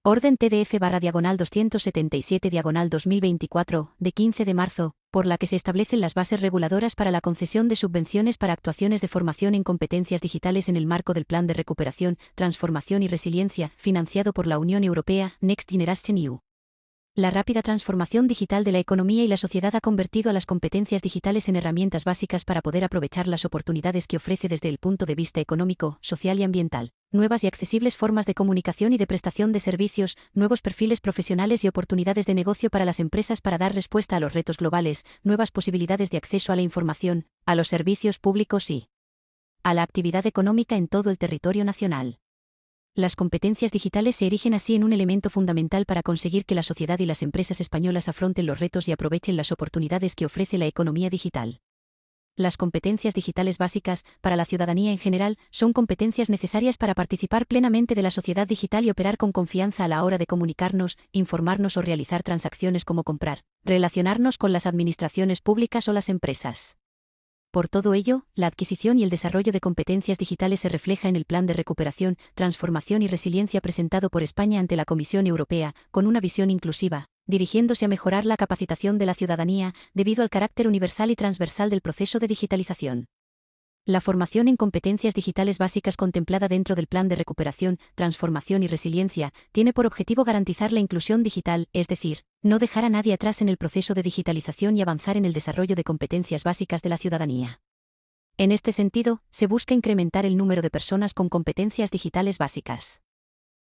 Orden TDF/277/2024, de 15 de marzo, por la que se establecen las bases reguladoras para la concesión de subvenciones para actuaciones de formación en competencias digitales en el marco del Plan de Recuperación, Transformación y Resiliencia, financiado por la Unión Europea, Next Generation EU. La rápida transformación digital de la economía y la sociedad ha convertido a las competencias digitales en herramientas básicas para poder aprovechar las oportunidades que ofrece desde el punto de vista económico, social y ambiental. Nuevas y accesibles formas de comunicación y de prestación de servicios, nuevos perfiles profesionales y oportunidades de negocio para las empresas para dar respuesta a los retos globales, nuevas posibilidades de acceso a la información, a los servicios públicos y a la actividad económica en todo el territorio nacional. Las competencias digitales se erigen así en un elemento fundamental para conseguir que la sociedad y las empresas españolas afronten los retos y aprovechen las oportunidades que ofrece la economía digital. Las competencias digitales básicas, para la ciudadanía en general, son competencias necesarias para participar plenamente de la sociedad digital y operar con confianza a la hora de comunicarnos, informarnos o realizar transacciones como comprar, relacionarnos con las administraciones públicas o las empresas. Por todo ello, la adquisición y el desarrollo de competencias digitales se refleja en el Plan de Recuperación, Transformación y Resiliencia presentado por España ante la Comisión Europea, con una visión inclusiva, dirigiéndose a mejorar la capacitación de la ciudadanía, debido al carácter universal y transversal del proceso de digitalización. La formación en competencias digitales básicas contemplada dentro del Plan de Recuperación, Transformación y Resiliencia, tiene por objetivo garantizar la inclusión digital, es decir, no dejar a nadie atrás en el proceso de digitalización y avanzar en el desarrollo de competencias básicas de la ciudadanía. En este sentido, se busca incrementar el número de personas con competencias digitales básicas.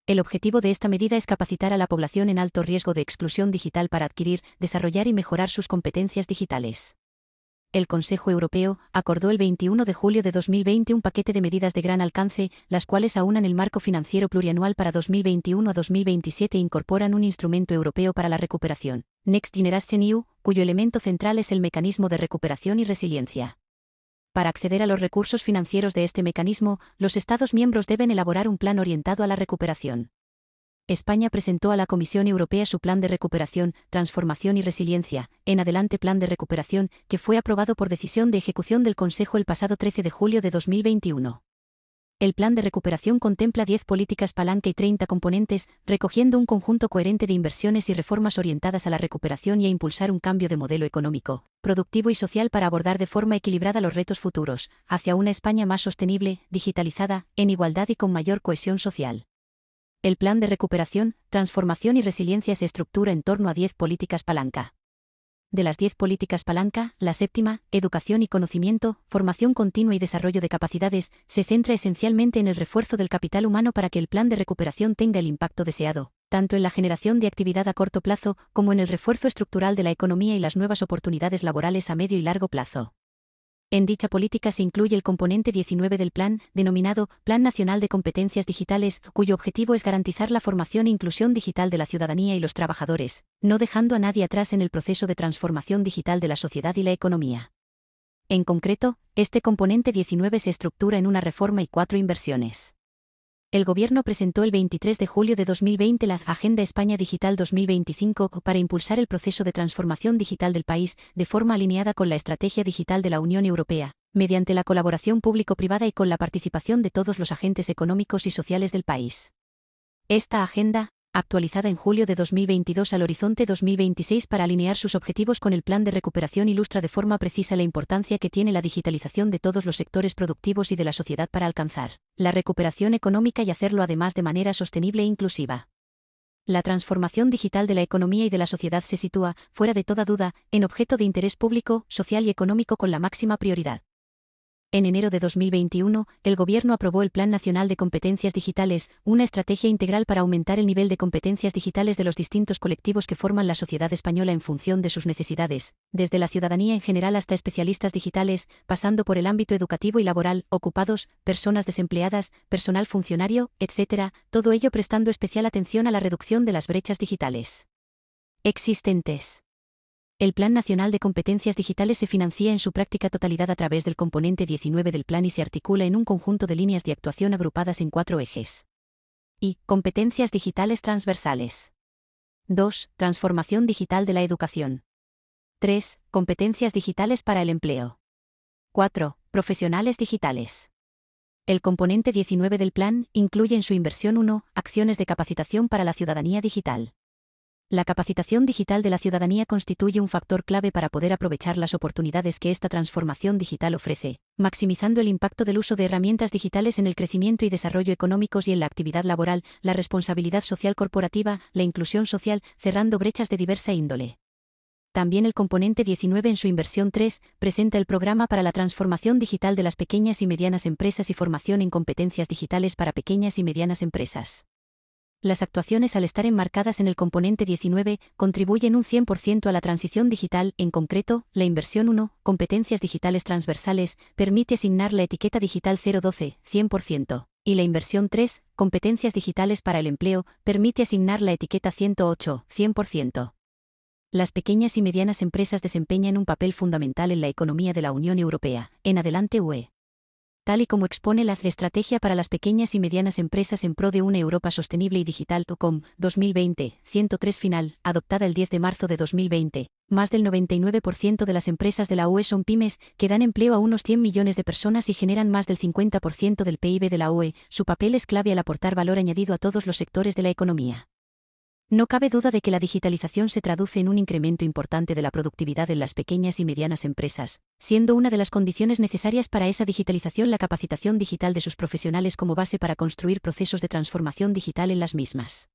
El objetivo de esta medida es capacitar a la población en alto riesgo de exclusión digital para adquirir, desarrollar y mejorar sus competencias digitales. El Consejo Europeo acordó el 21 de julio de 2020 un paquete de medidas de gran alcance, las cuales aunan el marco financiero plurianual para 2021 a 2027 e incorporan un instrumento europeo para la recuperación, Next Generation EU, cuyo elemento central es el mecanismo de recuperación y resiliencia. Para acceder a los recursos financieros de este mecanismo, los Estados miembros deben elaborar un plan orientado a la recuperación. España presentó a la Comisión Europea su Plan de Recuperación, Transformación y Resiliencia, en adelante Plan de Recuperación, que fue aprobado por decisión de ejecución del Consejo el pasado 13 de julio de 2021. El Plan de Recuperación contempla 10 políticas palanca y 30 componentes, recogiendo un conjunto coherente de inversiones y reformas orientadas a la recuperación y a impulsar un cambio de modelo económico, productivo y social para abordar de forma equilibrada los retos futuros, hacia una España más sostenible, digitalizada, en igualdad y con mayor cohesión social. El Plan de Recuperación, Transformación y Resiliencia se estructura en torno a 10 políticas palanca. De las 10 políticas palanca, la séptima, Educación y Conocimiento, Formación Continua y Desarrollo de Capacidades, se centra esencialmente en el refuerzo del capital humano para que el plan de recuperación tenga el impacto deseado, tanto en la generación de actividad a corto plazo, como en el refuerzo estructural de la economía y las nuevas oportunidades laborales a medio y largo plazo. En dicha política se incluye el componente 19 del plan, denominado Plan Nacional de Competencias Digitales, cuyo objetivo es garantizar la formación e inclusión digital de la ciudadanía y los trabajadores, no dejando a nadie atrás en el proceso de transformación digital de la sociedad y la economía. En concreto, este componente 19 se estructura en una reforma y 4 inversiones. El Gobierno presentó el 23 de julio de 2020 la Agenda España Digital 2025 para impulsar el proceso de transformación digital del país, de forma alineada con la Estrategia Digital de la Unión Europea, mediante la colaboración público-privada y con la participación de todos los agentes económicos y sociales del país. Esta agenda, actualizada en julio de 2022 al horizonte 2026 para alinear sus objetivos con el plan de recuperación, ilustra de forma precisa la importancia que tiene la digitalización de todos los sectores productivos y de la sociedad para alcanzar la recuperación económica y hacerlo además de manera sostenible e inclusiva. La transformación digital de la economía y de la sociedad se sitúa, fuera de toda duda, en objeto de interés público, social y económico con la máxima prioridad. En enero de 2021, el Gobierno aprobó el Plan Nacional de Competencias Digitales, una estrategia integral para aumentar el nivel de competencias digitales de los distintos colectivos que forman la sociedad española en función de sus necesidades, desde la ciudadanía en general hasta especialistas digitales, pasando por el ámbito educativo y laboral, ocupados, personas desempleadas, personal funcionario, etc., todo ello prestando especial atención a la reducción de las brechas digitales existentes. El Plan Nacional de Competencias Digitales se financia en su práctica totalidad a través del componente 19 del plan y se articula en un conjunto de líneas de actuación agrupadas en 4 ejes. Y, competencias digitales transversales. 2. Transformación digital de la educación. 3. Competencias digitales para el empleo. 4. Profesionales digitales. El componente 19 del plan incluye en su inversión 1, acciones de capacitación para la ciudadanía digital. La capacitación digital de la ciudadanía constituye un factor clave para poder aprovechar las oportunidades que esta transformación digital ofrece, maximizando el impacto del uso de herramientas digitales en el crecimiento y desarrollo económicos y en la actividad laboral, la responsabilidad social corporativa, la inclusión social, cerrando brechas de diversa índole. También el componente 19 en su inversión 3 presenta el programa para la transformación digital de las pequeñas y medianas empresas y formación en competencias digitales para pequeñas y medianas empresas. Las actuaciones, al estar enmarcadas en el componente 19, contribuyen un 100% a la transición digital. En concreto, la inversión 1, competencias digitales transversales, permite asignar la etiqueta digital 012, 100%, y la inversión 3, competencias digitales para el empleo, permite asignar la etiqueta 108, 100%. Las pequeñas y medianas empresas desempeñan un papel fundamental en la economía de la Unión Europea. En adelante UE. Tal y como expone la Estrategia para las pequeñas y medianas empresas en pro de una Europa sostenible y digital, OCOM, 2020, 103 final, adoptada el 10 de marzo de 2020, más del 99% de las empresas de la UE son pymes, que dan empleo a unos 100 millones de personas y generan más del 50% del PIB de la UE. Su papel es clave al aportar valor añadido a todos los sectores de la economía. No cabe duda de que la digitalización se traduce en un incremento importante de la productividad en las pequeñas y medianas empresas, siendo una de las condiciones necesarias para esa digitalización la capacitación digital de sus profesionales como base para construir procesos de transformación digital en las mismas.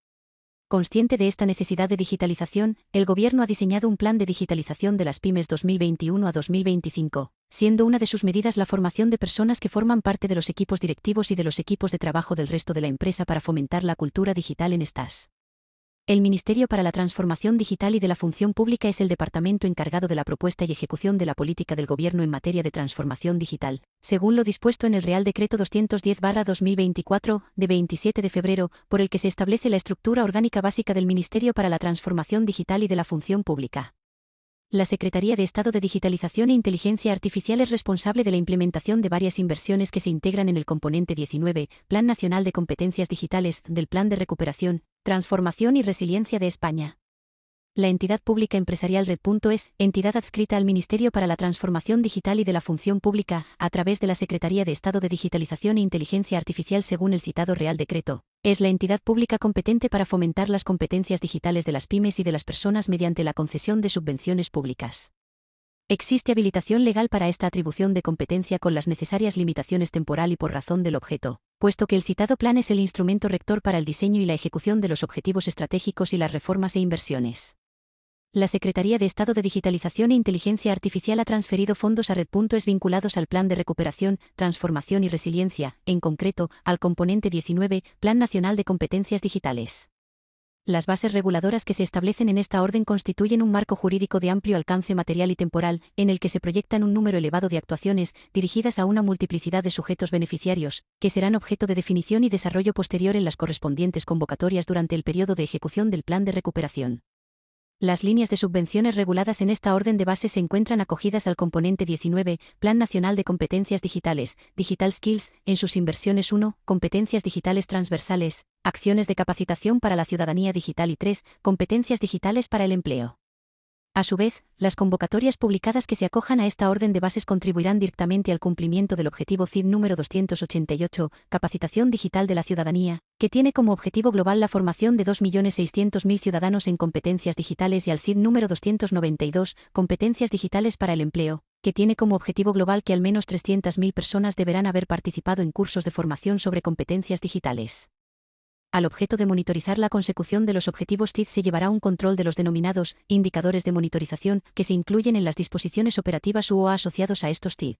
Consciente de esta necesidad de digitalización, el Gobierno ha diseñado un plan de digitalización de las pymes 2021 a 2025, siendo una de sus medidas la formación de personas que forman parte de los equipos directivos y de los equipos de trabajo del resto de la empresa para fomentar la cultura digital en estas. El Ministerio para la Transformación Digital y de la Función Pública es el departamento encargado de la propuesta y ejecución de la política del Gobierno en materia de transformación digital, según lo dispuesto en el Real Decreto 210/2024, de 27 de febrero, por el que se establece la estructura orgánica básica del Ministerio para la Transformación Digital y de la Función Pública. La Secretaría de Estado de Digitalización e Inteligencia Artificial es responsable de la implementación de varias inversiones que se integran en el componente 19, Plan Nacional de Competencias Digitales, del Plan de Recuperación, Transformación y Resiliencia de España. La entidad pública empresarial Red.es, entidad adscrita al Ministerio para la Transformación Digital y de la Función Pública, a través de la Secretaría de Estado de Digitalización e Inteligencia Artificial según el citado Real Decreto, es la entidad pública competente para fomentar las competencias digitales de las pymes y de las personas mediante la concesión de subvenciones públicas. Existe habilitación legal para esta atribución de competencia con las necesarias limitaciones temporal y por razón del objeto, puesto que el citado plan es el instrumento rector para el diseño y la ejecución de los objetivos estratégicos y las reformas e inversiones. La Secretaría de Estado de Digitalización e Inteligencia Artificial ha transferido fondos a Red.es vinculados al Plan de Recuperación, Transformación y Resiliencia, en concreto, al componente 19, Plan Nacional de Competencias Digitales. Las bases reguladoras que se establecen en esta orden constituyen un marco jurídico de amplio alcance material y temporal, en el que se proyectan un número elevado de actuaciones, dirigidas a una multiplicidad de sujetos beneficiarios, que serán objeto de definición y desarrollo posterior en las correspondientes convocatorias durante el periodo de ejecución del Plan de Recuperación. Las líneas de subvenciones reguladas en esta orden de base se encuentran acogidas al componente 19, Plan Nacional de Competencias Digitales, Digital Skills, en sus inversiones 1, Competencias Digitales Transversales, Acciones de Capacitación para la Ciudadanía Digital y 3, Competencias Digitales para el Empleo. A su vez, las convocatorias publicadas que se acojan a esta orden de bases contribuirán directamente al cumplimiento del objetivo CID número 288, Capacitación Digital de la Ciudadanía, que tiene como objetivo global la formación de 2.600.000 ciudadanos en competencias digitales y al CID número 292, Competencias Digitales para el Empleo, que tiene como objetivo global que al menos 300.000 personas deberán haber participado en cursos de formación sobre competencias digitales. Al objeto de monitorizar la consecución de los objetivos CID se llevará un control de los denominados indicadores de monitorización que se incluyen en las disposiciones operativas o asociados a estos CID.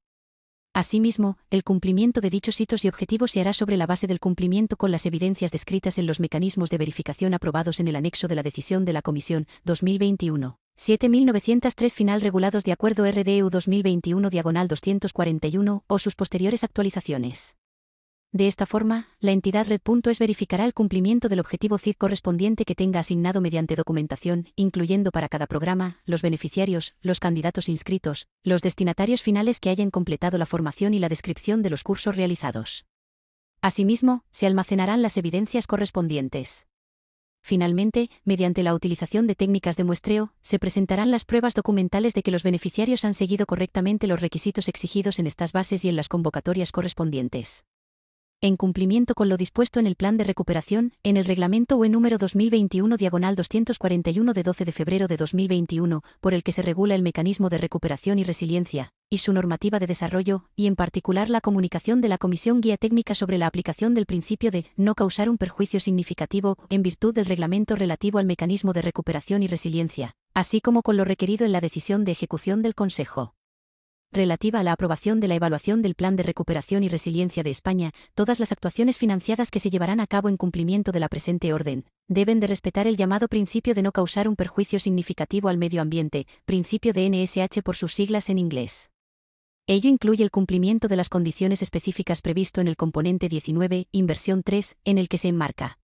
Asimismo, el cumplimiento de dichos hitos y objetivos se hará sobre la base del cumplimiento con las evidencias descritas en los mecanismos de verificación aprobados en el anexo de la decisión de la Comisión 2021. 7903 final regulados de acuerdo RDEU 2021/241 o sus posteriores actualizaciones. De esta forma, la entidad Red.es verificará el cumplimiento del objetivo CID correspondiente que tenga asignado mediante documentación, incluyendo para cada programa, los beneficiarios, los candidatos inscritos, los destinatarios finales que hayan completado la formación y la descripción de los cursos realizados. Asimismo, se almacenarán las evidencias correspondientes. Finalmente, mediante la utilización de técnicas de muestreo, se presentarán las pruebas documentales de que los beneficiarios han seguido correctamente los requisitos exigidos en estas bases y en las convocatorias correspondientes. En cumplimiento con lo dispuesto en el Plan de Recuperación, en el Reglamento UE número 2021/241 de 12 de febrero de 2021, por el que se regula el mecanismo de recuperación y resiliencia, y su normativa de desarrollo, y en particular la comunicación de la Comisión Guía Técnica sobre la aplicación del principio de no causar un perjuicio significativo, en virtud del reglamento relativo al mecanismo de recuperación y resiliencia, así como con lo requerido en la decisión de ejecución del Consejo relativa a la aprobación de la evaluación del Plan de Recuperación y Resiliencia de España, todas las actuaciones financiadas que se llevarán a cabo en cumplimiento de la presente orden, deben de respetar el llamado principio de no causar un perjuicio significativo al medio ambiente, principio de NSH por sus siglas en inglés. Ello incluye el cumplimiento de las condiciones específicas previsto en el componente 19, inversión 3, en el que se enmarca,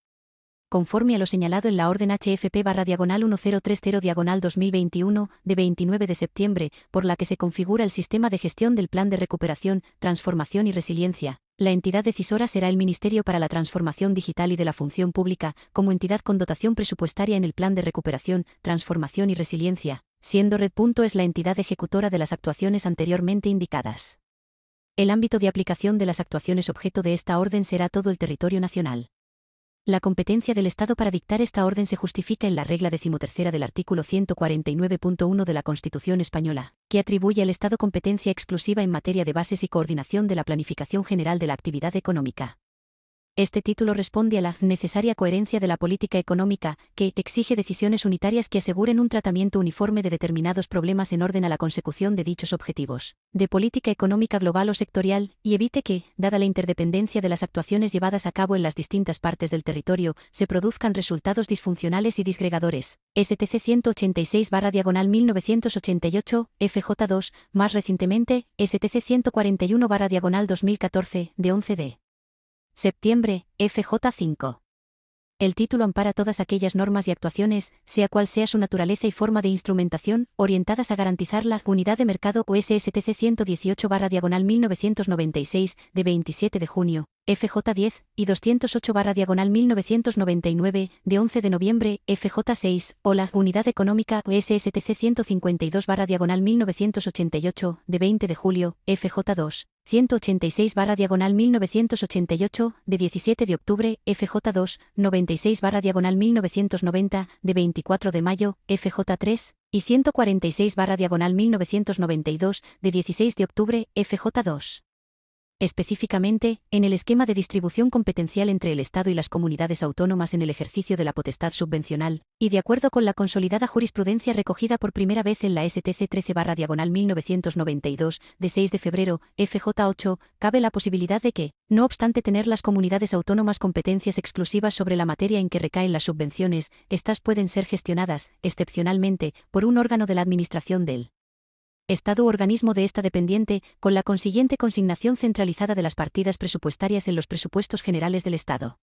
conforme a lo señalado en la orden HFP/1030/2021, de 29 de septiembre, por la que se configura el sistema de gestión del Plan de Recuperación, Transformación y Resiliencia. La entidad decisora será el Ministerio para la Transformación Digital y de la Función Pública, como entidad con dotación presupuestaria en el Plan de Recuperación, Transformación y Resiliencia, siendo Red.es la entidad ejecutora de las actuaciones anteriormente indicadas. El ámbito de aplicación de las actuaciones objeto de esta orden será todo el territorio nacional. La competencia del Estado para dictar esta orden se justifica en la regla 13ª del artículo 149.1 de la Constitución española, que atribuye al Estado competencia exclusiva en materia de bases y coordinación de la planificación general de la actividad económica. Este título responde a la necesaria coherencia de la política económica, que exige decisiones unitarias que aseguren un tratamiento uniforme de determinados problemas en orden a la consecución de dichos objetivos, de política económica global o sectorial, y evite que, dada la interdependencia de las actuaciones llevadas a cabo en las distintas partes del territorio, se produzcan resultados disfuncionales y disgregadores. STC 186/1988, FJ2, más recientemente, STC 141/2014, de 11 de septiembre, FJ5. El título ampara todas aquellas normas y actuaciones, sea cual sea su naturaleza y forma de instrumentación, orientadas a garantizar la unidad de mercado o SSTC 118/1996, de 27 de junio, FJ10, y 208/1999, de 11 de noviembre, FJ6, o la unidad económica o SSTC 152/1988, de 20 de julio, FJ2. 186/1988, de 17 de octubre, FJ2, 96/1990, de 24 de mayo, FJ3, y 146/1992, de 16 de octubre, FJ2. Específicamente, en el esquema de distribución competencial entre el Estado y las comunidades autónomas en el ejercicio de la potestad subvencional, y de acuerdo con la consolidada jurisprudencia recogida por primera vez en la STC 13/1992, de 6 de febrero, FJ8, cabe la posibilidad de que, no obstante tener las comunidades autónomas competencias exclusivas sobre la materia en que recaen las subvenciones, estas pueden ser gestionadas, excepcionalmente, por un órgano de la Administración del Estado u organismo de esta dependiente, con la consiguiente consignación centralizada de las partidas presupuestarias en los presupuestos generales del Estado.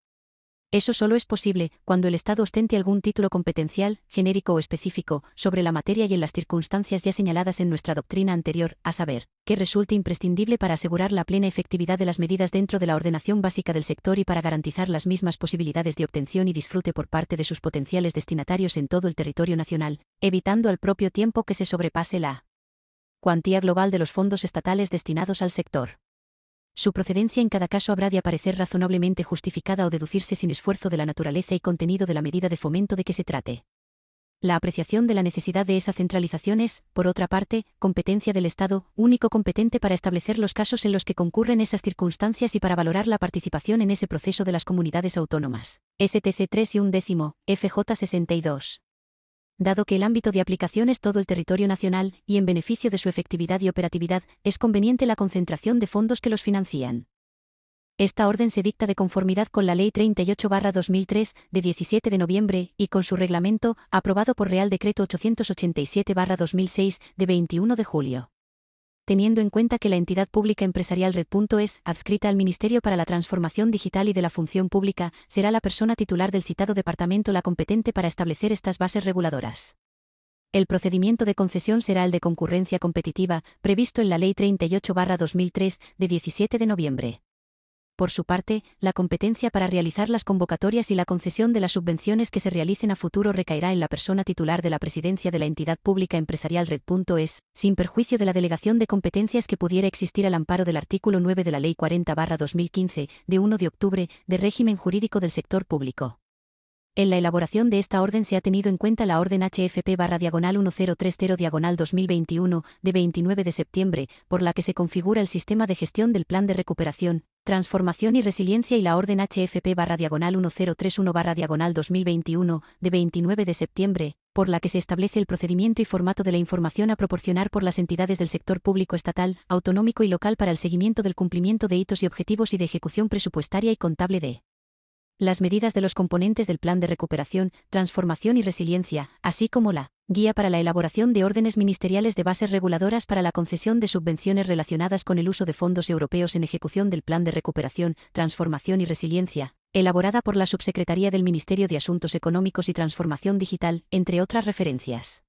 Eso solo es posible cuando el Estado ostente algún título competencial, genérico o específico, sobre la materia y en las circunstancias ya señaladas en nuestra doctrina anterior, a saber, que resulte imprescindible para asegurar la plena efectividad de las medidas dentro de la ordenación básica del sector y para garantizar las mismas posibilidades de obtención y disfrute por parte de sus potenciales destinatarios en todo el territorio nacional, evitando al propio tiempo que se sobrepase la cuantía global de los fondos estatales destinados al sector. Su procedencia en cada caso habrá de aparecer razonablemente justificada o deducirse sin esfuerzo de la naturaleza y contenido de la medida de fomento de que se trate. La apreciación de la necesidad de esa centralización es, por otra parte, competencia del Estado, único competente para establecer los casos en los que concurren esas circunstancias y para valorar la participación en ese proceso de las comunidades autónomas. STC 3 y 1/10, FJ 62. Dado que el ámbito de aplicación es todo el territorio nacional, y en beneficio de su efectividad y operatividad, es conveniente la concentración de fondos que los financian. Esta orden se dicta de conformidad con la Ley 38/2003, de 17 de noviembre, y con su reglamento, aprobado por Real Decreto 887/2006, de 21 de julio. Teniendo en cuenta que la entidad pública empresarial Red.es, adscrita al Ministerio para la Transformación Digital y de la Función Pública, será la persona titular del citado departamento la competente para establecer estas bases reguladoras. El procedimiento de concesión será el de concurrencia competitiva, previsto en la Ley 38/2003, de 17 de noviembre. Por su parte, la competencia para realizar las convocatorias y la concesión de las subvenciones que se realicen a futuro recaerá en la persona titular de la presidencia de la entidad pública empresarial Red.es, sin perjuicio de la delegación de competencias que pudiera existir al amparo del artículo 9 de la Ley 40/2015, de 1 de octubre, de régimen jurídico del sector público. En la elaboración de esta orden se ha tenido en cuenta la Orden HFP/1030/2021, de 29 de septiembre, por la que se configura el sistema de gestión del Plan de Recuperación, Transformación y Resiliencia y la Orden HFP/1031/2021, de 29 de septiembre, por la que se establece el procedimiento y formato de la información a proporcionar por las entidades del sector público estatal, autonómico y local para el seguimiento del cumplimiento de hitos y objetivos y de ejecución presupuestaria y contable de las medidas de los componentes del Plan de Recuperación, Transformación y Resiliencia, así como la Guía para la elaboración de órdenes ministeriales de bases reguladoras para la concesión de subvenciones relacionadas con el uso de fondos europeos en ejecución del Plan de Recuperación, Transformación y Resiliencia, elaborada por la Subsecretaría del Ministerio de Asuntos Económicos y Transformación Digital, entre otras referencias.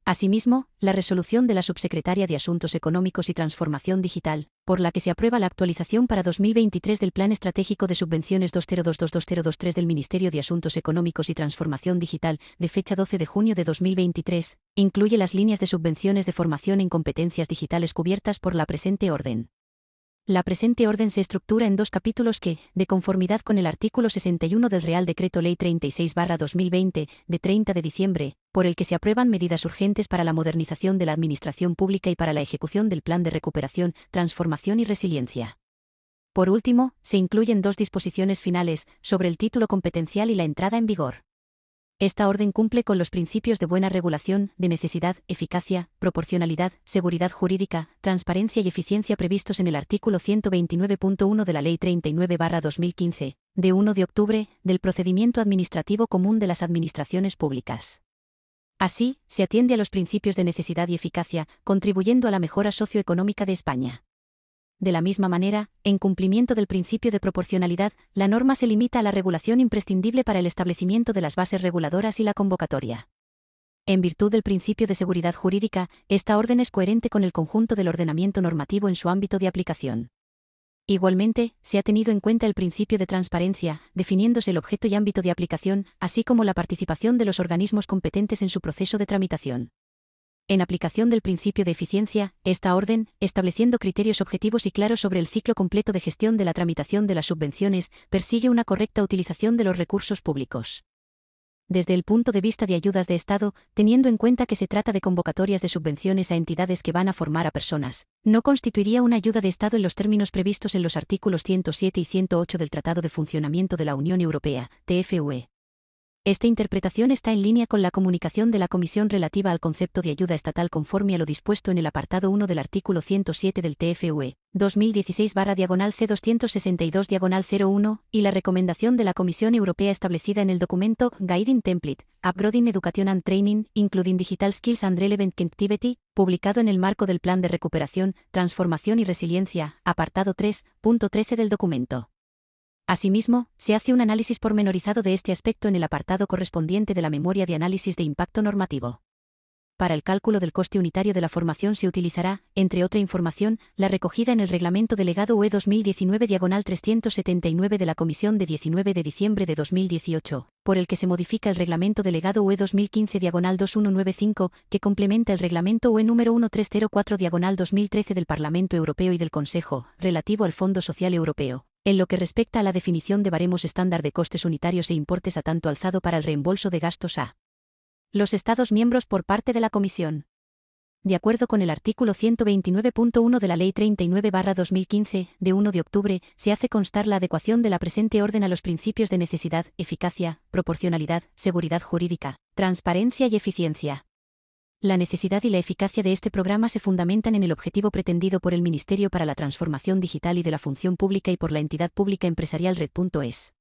Asimismo, la resolución de la Subsecretaria de Asuntos Económicos y Transformación Digital, por la que se aprueba la actualización para 2023 del Plan Estratégico de Subvenciones 2022-2023 del Ministerio de Asuntos Económicos y Transformación Digital, de fecha 12 de junio de 2023, incluye las líneas de subvenciones de formación en competencias digitales cubiertas por la presente orden. La presente orden se estructura en dos capítulos que, de conformidad con el artículo 61 del Real Decreto Ley 36/2020, de 30 de diciembre, por el que se aprueban medidas urgentes para la modernización de la administración pública y para la ejecución del Plan de Recuperación, Transformación y Resiliencia. Por último, se incluyen dos disposiciones finales, sobre el título competencial y la entrada en vigor. Esta orden cumple con los principios de buena regulación, de necesidad, eficacia, proporcionalidad, seguridad jurídica, transparencia y eficiencia previstos en el artículo 129.1 de la Ley 39/2015, de 1 de octubre, del Procedimiento Administrativo Común de las Administraciones Públicas. Así, se atiende a los principios de necesidad y eficacia, contribuyendo a la mejora socioeconómica de España. De la misma manera, en cumplimiento del principio de proporcionalidad, la norma se limita a la regulación imprescindible para el establecimiento de las bases reguladoras y la convocatoria. En virtud del principio de seguridad jurídica, esta orden es coherente con el conjunto del ordenamiento normativo en su ámbito de aplicación. Igualmente, se ha tenido en cuenta el principio de transparencia, definiéndose el objeto y ámbito de aplicación, así como la participación de los organismos competentes en su proceso de tramitación. En aplicación del principio de eficiencia, esta orden, estableciendo criterios objetivos y claros sobre el ciclo completo de gestión de la tramitación de las subvenciones, persigue una correcta utilización de los recursos públicos. Desde el punto de vista de ayudas de Estado, teniendo en cuenta que se trata de convocatorias de subvenciones a entidades que van a formar a personas, no constituiría una ayuda de Estado en los términos previstos en los artículos 107 y 108 del Tratado de Funcionamiento de la Unión Europea, TFUE. Esta interpretación está en línea con la comunicación de la Comisión relativa al concepto de ayuda estatal conforme a lo dispuesto en el apartado 1 del artículo 107 del TFUE, 2016/C262/01, y la recomendación de la Comisión Europea establecida en el documento Guiding Template, Upgrading Education and Training, Including Digital Skills and Relevant Connectivity, publicado en el marco del Plan de Recuperación, Transformación y Resiliencia, apartado 3.13 del documento. Asimismo, se hace un análisis pormenorizado de este aspecto en el apartado correspondiente de la memoria de análisis de impacto normativo. Para el cálculo del coste unitario de la formación se utilizará, entre otra información, la recogida en el Reglamento Delegado UE 2019/379 de la Comisión de 19 de diciembre de 2018, por el que se modifica el Reglamento Delegado UE 2015/2195, que complementa el Reglamento UE número 1304/2013 del Parlamento Europeo y del Consejo, relativo al Fondo Social Europeo, en lo que respecta a la definición de baremos estándar de costes unitarios e importes a tanto alzado para el reembolso de gastos a los Estados miembros por parte de la Comisión. De acuerdo con el artículo 129.1 de la Ley 39/2015, de 1 de octubre, se hace constar la adecuación de la presente orden a los principios de necesidad, eficacia, proporcionalidad, seguridad jurídica, transparencia y eficiencia. La necesidad y la eficacia de este programa se fundamentan en el objetivo pretendido por el Ministerio para la Transformación Digital y de la Función Pública y por la entidad pública empresarial Red.es.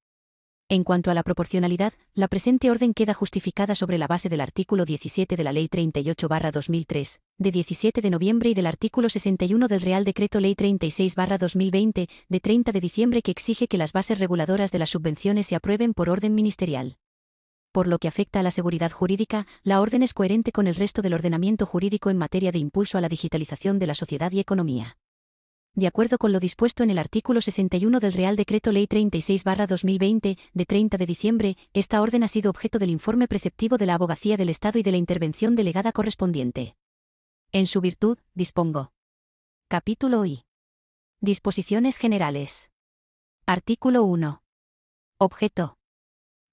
En cuanto a la proporcionalidad, la presente orden queda justificada sobre la base del artículo 17 de la Ley 38/2003, de 17 de noviembre y del artículo 61 del Real Decreto Ley 36/2020, de 30 de diciembre que exige que las bases reguladoras de las subvenciones se aprueben por orden ministerial. Por lo que afecta a la seguridad jurídica, la orden es coherente con el resto del ordenamiento jurídico en materia de impulso a la digitalización de la sociedad y economía. de acuerdo con lo dispuesto en el artículo 61 del Real Decreto Ley 36/2020, de 30 de diciembre, esta orden ha sido objeto del informe preceptivo de la Abogacía del Estado y de la intervención delegada correspondiente. En su virtud, dispongo. Capítulo I. Disposiciones generales. Artículo 1. Objeto.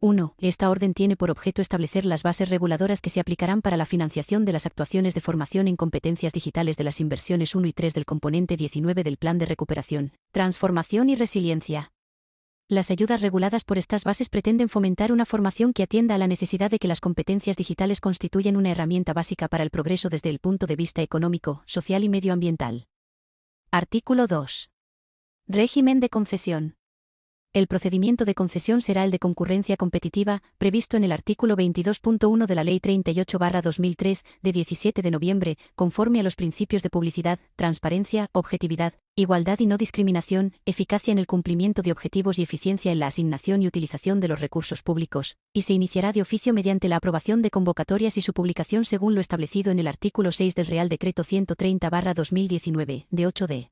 1. Esta orden tiene por objeto establecer las bases reguladoras que se aplicarán para la financiación de las actuaciones de formación en competencias digitales de las inversiones 1 y 3 del componente 19 del Plan de Recuperación, Transformación y Resiliencia. Las ayudas reguladas por estas bases pretenden fomentar una formación que atienda a la necesidad de que las competencias digitales constituyan una herramienta básica para el progreso desde el punto de vista económico, social y medioambiental. Artículo 2. Régimen de concesión. El procedimiento de concesión será el de concurrencia competitiva, previsto en el artículo 22.1 de la Ley 38/2003, de 17 de noviembre, conforme a los principios de publicidad, transparencia, objetividad, igualdad y no discriminación, eficacia en el cumplimiento de objetivos y eficiencia en la asignación y utilización de los recursos públicos, y se iniciará de oficio mediante la aprobación de convocatorias y su publicación según lo establecido en el artículo 6 del Real Decreto 130/2019, de 8 de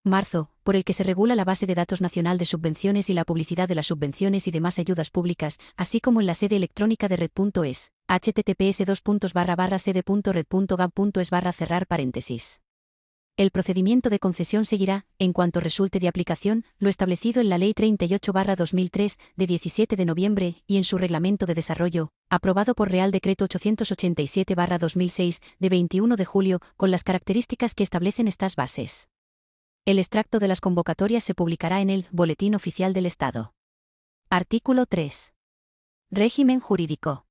marzo, por el que se regula la base de datos nacional de subvenciones y la publicidad de las subvenciones y demás ayudas públicas, así como en la sede electrónica de red.es, https://sede.red.gov.es/cerrar paréntesis. El procedimiento de concesión seguirá, en cuanto resulte de aplicación, lo establecido en la Ley 38/2003, de 17 de noviembre, y en su Reglamento de Desarrollo, aprobado por Real Decreto 887/2006, de 21 de julio, con las características que establecen estas bases. El extracto de las convocatorias se publicará en el Boletín Oficial del Estado. Artículo 3. Régimen jurídico.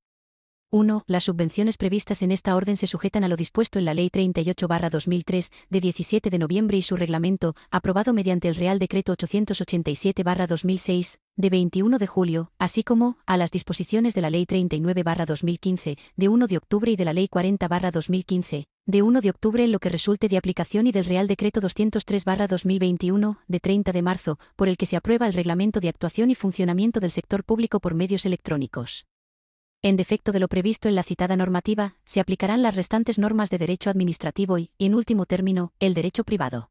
1. Las subvenciones previstas en esta orden se sujetan a lo dispuesto en la Ley 38/2003, de 17 de noviembre y su reglamento, aprobado mediante el Real Decreto 887/2006, de 21 de julio, así como a las disposiciones de la Ley 39/2015, de 1 de octubre y de la Ley 40/2015, de 1 de octubre en lo que resulte de aplicación y del Real Decreto 203/2021, de 30 de marzo, por el que se aprueba el Reglamento de Actuación y Funcionamiento del Sector Público por medios electrónicos. En defecto de lo previsto en la citada normativa, se aplicarán las restantes normas de derecho administrativo y, en último término, el derecho privado.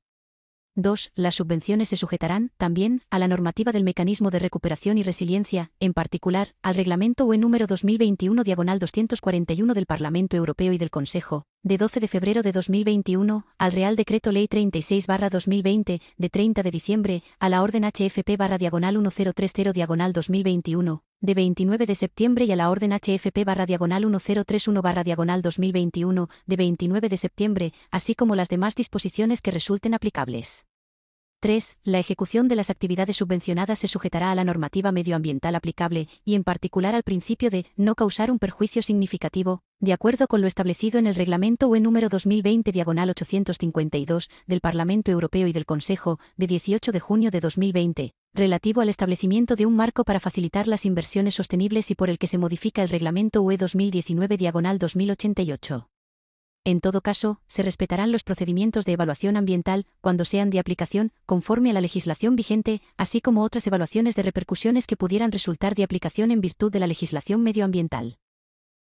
2. Las subvenciones se sujetarán, también, a la normativa del Mecanismo de Recuperación y Resiliencia, en particular, al Reglamento UE número 2021/241 del Parlamento Europeo y del Consejo, de 12 de febrero de 2021, al Real Decreto Ley 36/2020, de 30 de diciembre, a la Orden HFP/1030/2021, de 29 de septiembre y a la Orden HFP/1031/2021, de 29 de septiembre, así como las demás disposiciones que resulten aplicables. 3. La ejecución de las actividades subvencionadas se sujetará a la normativa medioambiental aplicable, y en particular al principio de no causar un perjuicio significativo, de acuerdo con lo establecido en el Reglamento UE número 2020/852 del Parlamento Europeo y del Consejo, de 18 de junio de 2020, relativo al establecimiento de un marco para facilitar las inversiones sostenibles y por el que se modifica el Reglamento UE 2019/2088. En todo caso, se respetarán los procedimientos de evaluación ambiental, cuando sean de aplicación, conforme a la legislación vigente, así como otras evaluaciones de repercusiones que pudieran resultar de aplicación en virtud de la legislación medioambiental.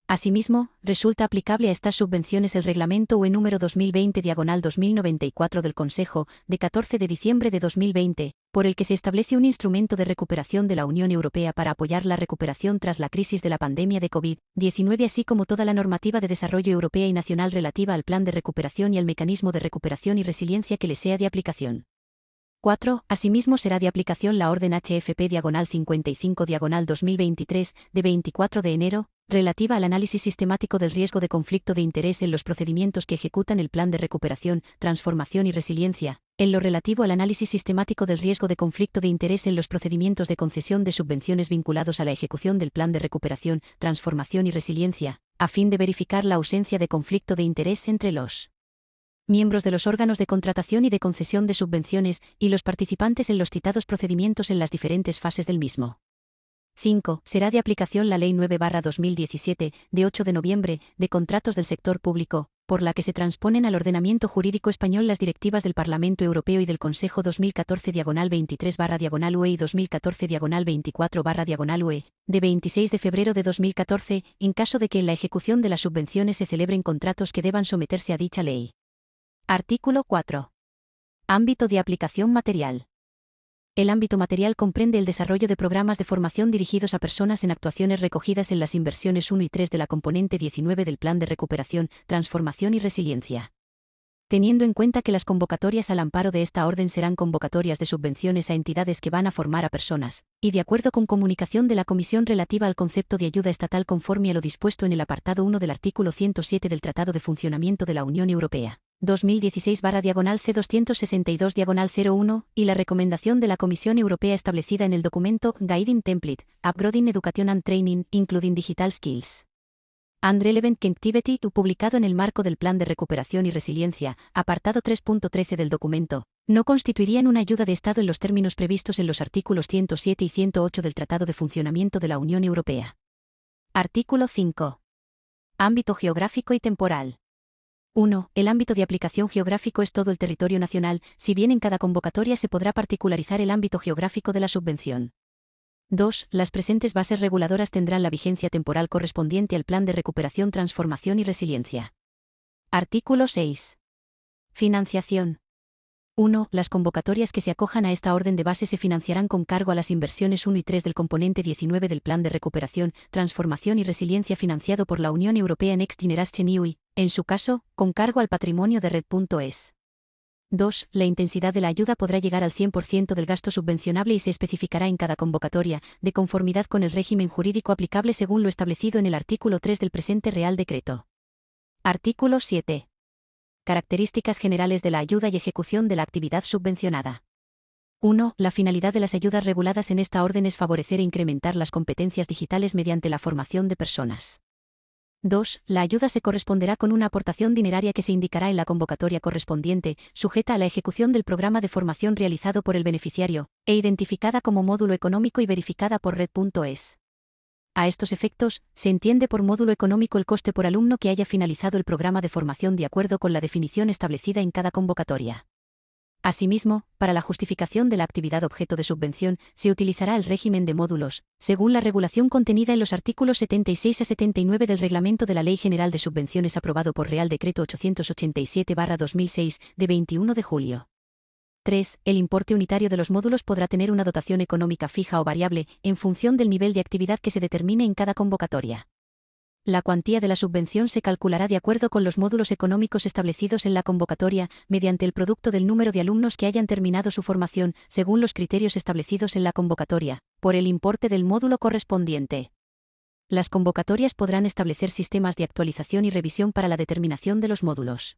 Asimismo, resulta aplicable a estas subvenciones el Reglamento UE número 2020/2094 del Consejo, de 14 de diciembre de 2020, por el que se establece un instrumento de recuperación de la Unión Europea para apoyar la recuperación tras la crisis de la pandemia de COVID-19, así como toda la normativa de desarrollo europea y nacional relativa al Plan de Recuperación y al Mecanismo de Recuperación y Resiliencia que le sea de aplicación. 4. Asimismo será de aplicación la Orden HFP/55/2023, de 24 de enero, relativa al análisis sistemático del riesgo de conflicto de interés en los procedimientos que ejecutan el Plan de Recuperación, Transformación y Resiliencia, en lo relativo al análisis sistemático del riesgo de conflicto de interés en los procedimientos de concesión de subvenciones vinculados a la ejecución del Plan de Recuperación, Transformación y Resiliencia, a fin de verificar la ausencia de conflicto de interés entre los miembros de los órganos de contratación y de concesión de subvenciones, y los participantes en los citados procedimientos en las diferentes fases del mismo. 5. Será de aplicación la Ley 9/2017, de 8 de noviembre, de contratos del sector público, por la que se transponen al ordenamiento jurídico español las directivas del Parlamento Europeo y del Consejo 2014/23/UE y 2014/24/UE, de 26 de febrero de 2014, en caso de que en la ejecución de las subvenciones se celebren contratos que deban someterse a dicha ley. Artículo 4. Ámbito de aplicación material. El ámbito material comprende el desarrollo de programas de formación dirigidos a personas en actuaciones recogidas en las inversiones 1 y 3 de la componente 19 del Plan de Recuperación, Transformación y Resiliencia. Teniendo en cuenta que las convocatorias al amparo de esta orden serán convocatorias de subvenciones a entidades que van a formar a personas, y de acuerdo con comunicación de la Comisión relativa al concepto de ayuda estatal conforme a lo dispuesto en el apartado 1 del artículo 107 del Tratado de Funcionamiento de la Unión Europea, 2016/C262/01, y la recomendación de la Comisión Europea establecida en el documento Guiding Template, Upgrading Education and Training, Including Digital Skills and Relevant Connectivity, publicado en el marco del Plan de Recuperación y Resiliencia, apartado 3.13 del documento, no constituirían una ayuda de Estado en los términos previstos en los artículos 107 y 108 del Tratado de Funcionamiento de la Unión Europea. Artículo 5. Ámbito geográfico y temporal. 1. El ámbito de aplicación geográfico es todo el territorio nacional, si bien en cada convocatoria se podrá particularizar el ámbito geográfico de la subvención. 2. Las presentes bases reguladoras tendrán la vigencia temporal correspondiente al Plan de Recuperación, Transformación y Resiliencia. Artículo 6. Financiación. 1. Las convocatorias que se acojan a esta orden de base se financiarán con cargo a las inversiones 1 y 3 del componente 19 del Plan de Recuperación, Transformación y Resiliencia financiado por la Unión Europea Next Generation EU y, en su caso, con cargo al patrimonio de Red.es. 2. La intensidad de la ayuda podrá llegar al 100% del gasto subvencionable y se especificará en cada convocatoria, de conformidad con el régimen jurídico aplicable según lo establecido en el artículo 3 del presente Real Decreto. Artículo 7. Características generales de la ayuda y ejecución de la actividad subvencionada. 1. La finalidad de las ayudas reguladas en esta orden es favorecer e incrementar las competencias digitales mediante la formación de personas. 2. La ayuda se corresponderá con una aportación dineraria que se indicará en la convocatoria correspondiente, sujeta a la ejecución del programa de formación realizado por el beneficiario, e identificada como módulo económico y verificada por Red.es. A estos efectos, se entiende por módulo económico el coste por alumno que haya finalizado el programa de formación de acuerdo con la definición establecida en cada convocatoria. Asimismo, para la justificación de la actividad objeto de subvención, se utilizará el régimen de módulos, según la regulación contenida en los artículos 76 a 79 del Reglamento de la Ley General de Subvenciones aprobado por Real Decreto 887/2006, de 21 de julio. 3. El importe unitario de los módulos podrá tener una dotación económica fija o variable, en función del nivel de actividad que se determine en cada convocatoria. La cuantía de la subvención se calculará de acuerdo con los módulos económicos establecidos en la convocatoria, mediante el producto del número de alumnos que hayan terminado su formación, según los criterios establecidos en la convocatoria, por el importe del módulo correspondiente. Las convocatorias podrán establecer sistemas de actualización y revisión para la determinación de los módulos.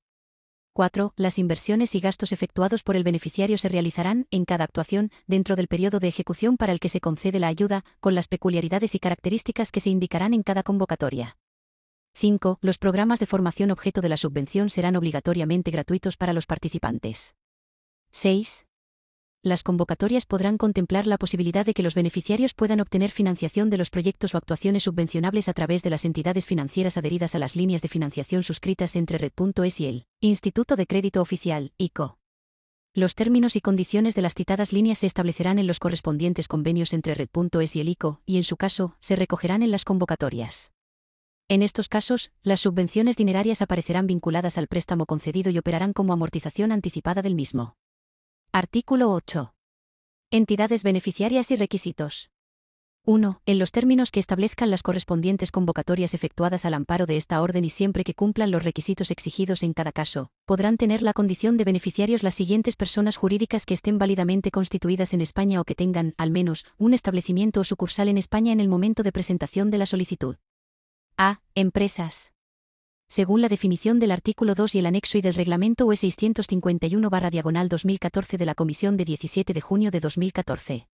4. Las inversiones y gastos efectuados por el beneficiario se realizarán, en cada actuación, dentro del periodo de ejecución para el que se concede la ayuda, con las peculiaridades y características que se indicarán en cada convocatoria. 5. Los programas de formación objeto de la subvención serán obligatoriamente gratuitos para los participantes. 6. Las convocatorias podrán contemplar la posibilidad de que los beneficiarios puedan obtener financiación de los proyectos o actuaciones subvencionables a través de las entidades financieras adheridas a las líneas de financiación suscritas entre Red.es y el Instituto de Crédito Oficial, ICO. Los términos y condiciones de las citadas líneas se establecerán en los correspondientes convenios entre Red.es y el ICO, y en su caso, se recogerán en las convocatorias. En estos casos, las subvenciones dinerarias aparecerán vinculadas al préstamo concedido y operarán como amortización anticipada del mismo. Artículo 8. Entidades beneficiarias y requisitos. 1. En los términos que establezcan las correspondientes convocatorias efectuadas al amparo de esta orden y siempre que cumplan los requisitos exigidos en cada caso, podrán tener la condición de beneficiarios las siguientes personas jurídicas que estén válidamente constituidas en España o que tengan, al menos, un establecimiento o sucursal en España en el momento de presentación de la solicitud. A. Empresas. Según la definición del artículo 2 y el anexo I del Reglamento UE 651/2014 de la Comisión de 17 de junio de 2014.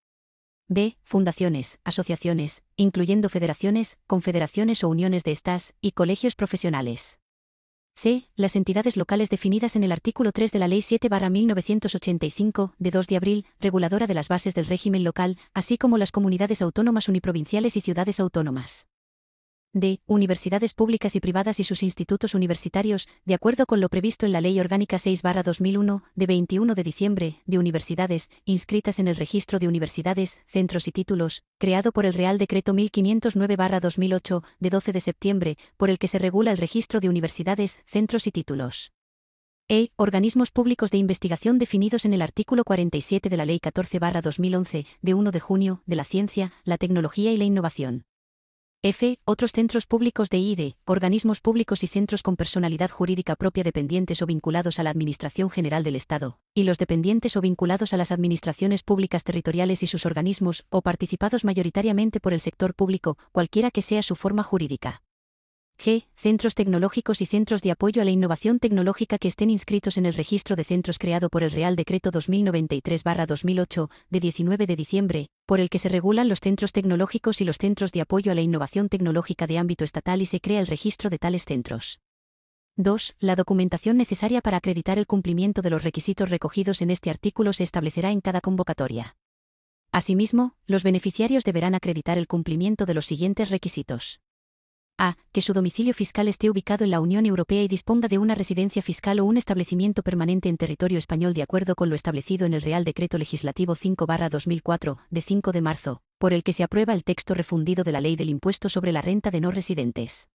B. Fundaciones, asociaciones, incluyendo federaciones, confederaciones o uniones de estas, y colegios profesionales. C. Las entidades locales definidas en el artículo 3 de la Ley 7/1985, de 2 de abril, reguladora de las bases del régimen local, así como las comunidades autónomas uniprovinciales y ciudades autónomas. D. Universidades públicas y privadas y sus institutos universitarios, de acuerdo con lo previsto en la Ley Orgánica 6/2001, de 21 de diciembre, de universidades, inscritas en el Registro de Universidades, Centros y Títulos, creado por el Real Decreto 1509/2008, de 12 de septiembre, por el que se regula el Registro de Universidades, Centros y Títulos. Organismos públicos de investigación definidos en el artículo 47 de la Ley 14/2011, de 1 de junio, de la ciencia, la tecnología y la innovación. Otros centros públicos de I+D, organismos públicos y centros con personalidad jurídica propia dependientes o vinculados a la Administración General del Estado, y los dependientes o vinculados a las administraciones públicas territoriales y sus organismos, o participados mayoritariamente por el sector público, cualquiera que sea su forma jurídica. Centros tecnológicos y centros de apoyo a la innovación tecnológica que estén inscritos en el registro de centros creado por el Real Decreto 2093/2008, de 19 de diciembre, por el que se regulan los centros tecnológicos y los centros de apoyo a la innovación tecnológica de ámbito estatal y se crea el registro de tales centros. 2. La documentación necesaria para acreditar el cumplimiento de los requisitos recogidos en este artículo se establecerá en cada convocatoria. Asimismo, los beneficiarios deberán acreditar el cumplimiento de los siguientes requisitos. A. Que su domicilio fiscal esté ubicado en la Unión Europea y disponga de una residencia fiscal o un establecimiento permanente en territorio español de acuerdo con lo establecido en el Real Decreto Legislativo 5/2004, de 5 de marzo, por el que se aprueba el texto refundido de la Ley del Impuesto sobre la Renta de no residentes.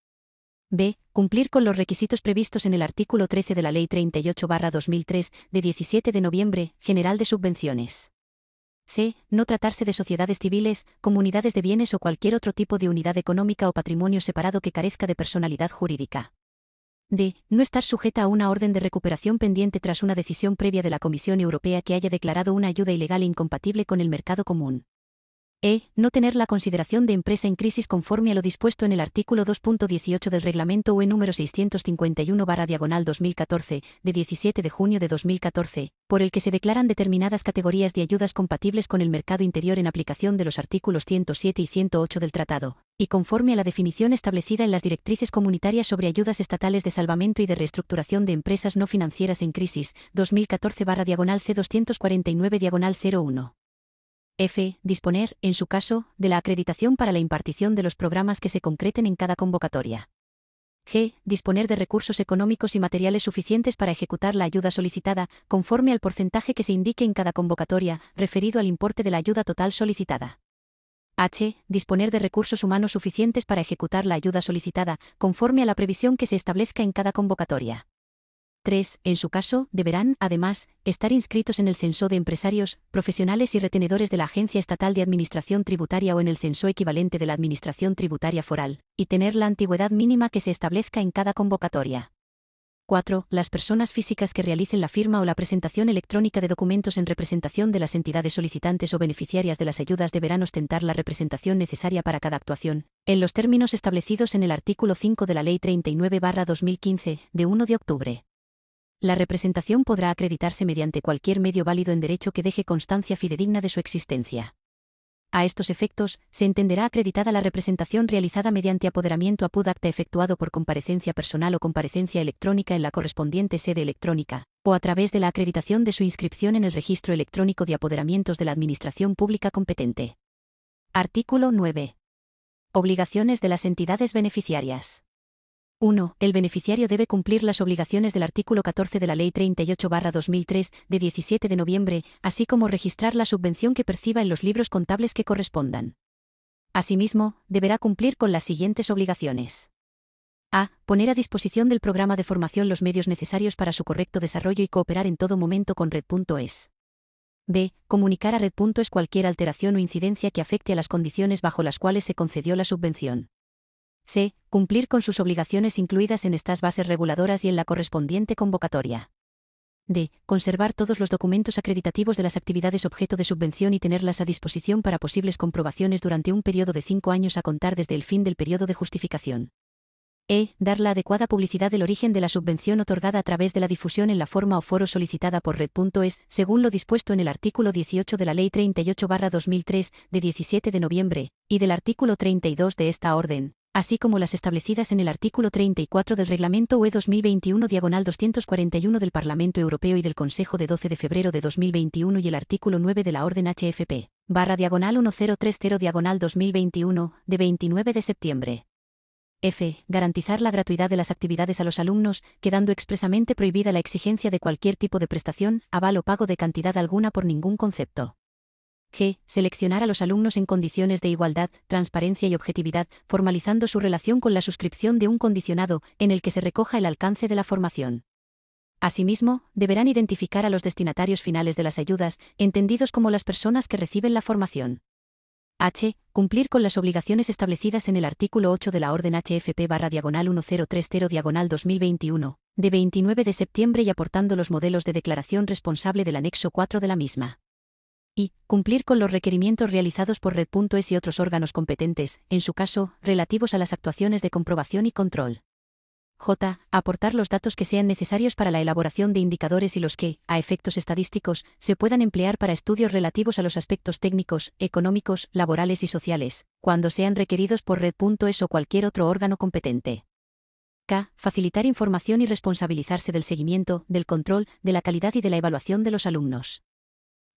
B. Cumplir con los requisitos previstos en el artículo 13 de la Ley 38/2003, de 17 de noviembre, General de Subvenciones. C. No tratarse de sociedades civiles, comunidades de bienes o cualquier otro tipo de unidad económica o patrimonio separado que carezca de personalidad jurídica. D. No estar sujeta a una orden de recuperación pendiente tras una decisión previa de la Comisión Europea que haya declarado una ayuda ilegal e incompatible con el mercado común. No tener la consideración de empresa en crisis conforme a lo dispuesto en el artículo 2.18 del Reglamento UE número 651/2014, de 17 de junio de 2014, por el que se declaran determinadas categorías de ayudas compatibles con el mercado interior en aplicación de los artículos 107 y 108 del Tratado, y conforme a la definición establecida en las directrices comunitarias sobre ayudas estatales de salvamento y de reestructuración de empresas no financieras en crisis, 2014/C249/01. Disponer, en su caso, de la acreditación para la impartición de los programas que se concreten en cada convocatoria. G. Disponer de recursos económicos y materiales suficientes para ejecutar la ayuda solicitada, conforme al porcentaje que se indique en cada convocatoria, referido al importe de la ayuda total solicitada. H. Disponer de recursos humanos suficientes para ejecutar la ayuda solicitada, conforme a la previsión que se establezca en cada convocatoria. 3. En su caso, deberán, además, estar inscritos en el censo de empresarios, profesionales y retenedores de la Agencia Estatal de Administración Tributaria o en el censo equivalente de la Administración Tributaria Foral, y tener la antigüedad mínima que se establezca en cada convocatoria. 4. Las personas físicas que realicen la firma o la presentación electrónica de documentos en representación de las entidades solicitantes o beneficiarias de las ayudas deberán ostentar la representación necesaria para cada actuación, en los términos establecidos en el artículo 5 de la Ley 39/2015, de 1 de octubre. La representación podrá acreditarse mediante cualquier medio válido en derecho que deje constancia fidedigna de su existencia. A estos efectos, se entenderá acreditada la representación realizada mediante apoderamiento apud acta efectuado por comparecencia personal o comparecencia electrónica en la correspondiente sede electrónica, o a través de la acreditación de su inscripción en el Registro Electrónico de Apoderamientos de la Administración Pública competente. Artículo 9. Obligaciones de las entidades beneficiarias. 1. El beneficiario debe cumplir las obligaciones del artículo 14 de la Ley 38/2003, de 17 de noviembre, así como registrar la subvención que perciba en los libros contables que correspondan. Asimismo, deberá cumplir con las siguientes obligaciones. A. Poner a disposición del programa de formación los medios necesarios para su correcto desarrollo y cooperar en todo momento con Red.es. B. Comunicar a Red.es cualquier alteración o incidencia que afecte a las condiciones bajo las cuales se concedió la subvención. C. Cumplir con sus obligaciones incluidas en estas bases reguladoras y en la correspondiente convocatoria. D. Conservar todos los documentos acreditativos de las actividades objeto de subvención y tenerlas a disposición para posibles comprobaciones durante un periodo de 5 años a contar desde el fin del periodo de justificación. E. Dar la adecuada publicidad del origen de la subvención otorgada a través de la difusión en la forma o foro solicitada por Red.es, según lo dispuesto en el artículo 18 de la Ley 38/2003, de 17 de noviembre, y del artículo 32 de esta orden, así como las establecidas en el artículo 34 del Reglamento UE 2021/241 del Parlamento Europeo y del Consejo de 12 de febrero de 2021 y el artículo 9 de la Orden HFP/1030/2021, de 29 de septiembre. F. Garantizar la gratuidad de las actividades a los alumnos, quedando expresamente prohibida la exigencia de cualquier tipo de prestación, aval o pago de cantidad alguna por ningún concepto. G. Seleccionar a los alumnos en condiciones de igualdad, transparencia y objetividad, formalizando su relación con la suscripción de un condicionado, en el que se recoja el alcance de la formación. Asimismo, deberán identificar a los destinatarios finales de las ayudas, entendidos como las personas que reciben la formación. H. Cumplir con las obligaciones establecidas en el artículo 8 de la Orden HFP-1030-2021, de 29 de septiembre y aportando los modelos de declaración responsable del anexo 4 de la misma. Y. Cumplir con los requerimientos realizados por Red.es y otros órganos competentes, en su caso, relativos a las actuaciones de comprobación y control. J. Aportar los datos que sean necesarios para la elaboración de indicadores y los que, a efectos estadísticos, se puedan emplear para estudios relativos a los aspectos técnicos, económicos, laborales y sociales, cuando sean requeridos por Red.es o cualquier otro órgano competente. K. Facilitar información y responsabilizarse del seguimiento, del control, de la calidad y de la evaluación de los alumnos.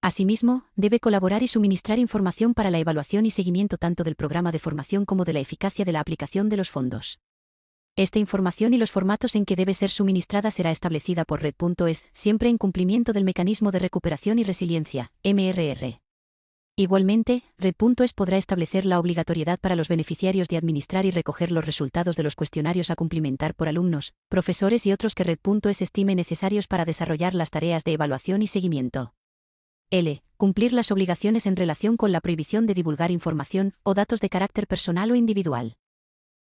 Asimismo, debe colaborar y suministrar información para la evaluación y seguimiento tanto del programa de formación como de la eficacia de la aplicación de los fondos. Esta información y los formatos en que debe ser suministrada será establecida por Red.es, siempre en cumplimiento del Mecanismo de Recuperación y Resiliencia, MRR. Igualmente, Red.es podrá establecer la obligatoriedad para los beneficiarios de administrar y recoger los resultados de los cuestionarios a cumplimentar por alumnos, profesores y otros que Red.es estime necesarios para desarrollar las tareas de evaluación y seguimiento. L. Cumplir las obligaciones en relación con la prohibición de divulgar información o datos de carácter personal o individual.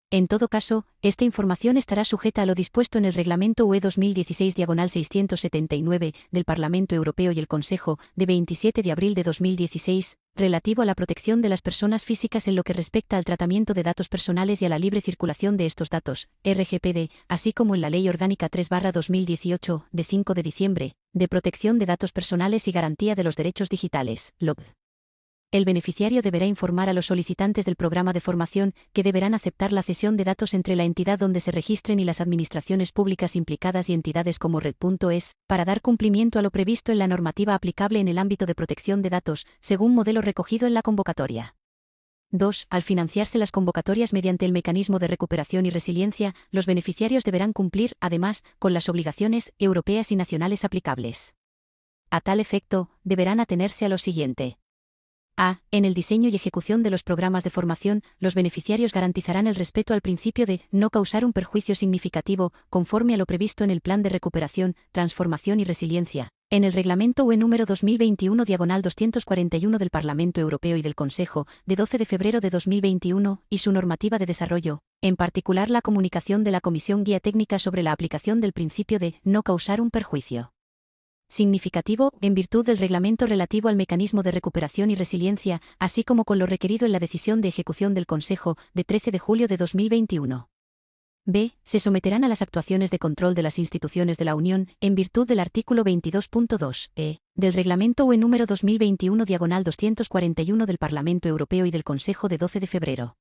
En todo caso, esta información estará sujeta a lo dispuesto en el Reglamento UE 2016/679 del Parlamento Europeo y el Consejo, de 27 de abril de 2016, relativo a la protección de las personas físicas en lo que respecta al tratamiento de datos personales y a la libre circulación de estos datos, RGPD, así como en la Ley Orgánica 3/2018, de 5 de diciembre, de protección de datos personales y garantía de los derechos digitales, LOGD. El beneficiario deberá informar a los solicitantes del programa de formación que deberán aceptar la cesión de datos entre la entidad donde se registren y las administraciones públicas implicadas y entidades como Red.es, para dar cumplimiento a lo previsto en la normativa aplicable en el ámbito de protección de datos, según modelo recogido en la convocatoria. 2. Al financiarse las convocatorias mediante el Mecanismo de Recuperación y Resiliencia, los beneficiarios deberán cumplir, además, con las obligaciones europeas y nacionales aplicables. A tal efecto, deberán atenerse a lo siguiente. A. En el diseño y ejecución de los programas de formación, los beneficiarios garantizarán el respeto al principio de no causar un perjuicio significativo, conforme a lo previsto en el Plan de Recuperación, Transformación y Resiliencia, en el Reglamento UE número 2021/241 del Parlamento Europeo y del Consejo, de 12 de febrero de 2021, y su normativa de desarrollo, en particular la comunicación de la Comisión Guía Técnica sobre la aplicación del principio de no causar un perjuicio significativo, en virtud del reglamento relativo al Mecanismo de Recuperación y Resiliencia, así como con lo requerido en la decisión de ejecución del Consejo, de 13 de julio de 2021. B. Se someterán a las actuaciones de control de las instituciones de la Unión, en virtud del artículo 22.2, del Reglamento UE número 2021/241 del Parlamento Europeo y del Consejo de 12 de febrero.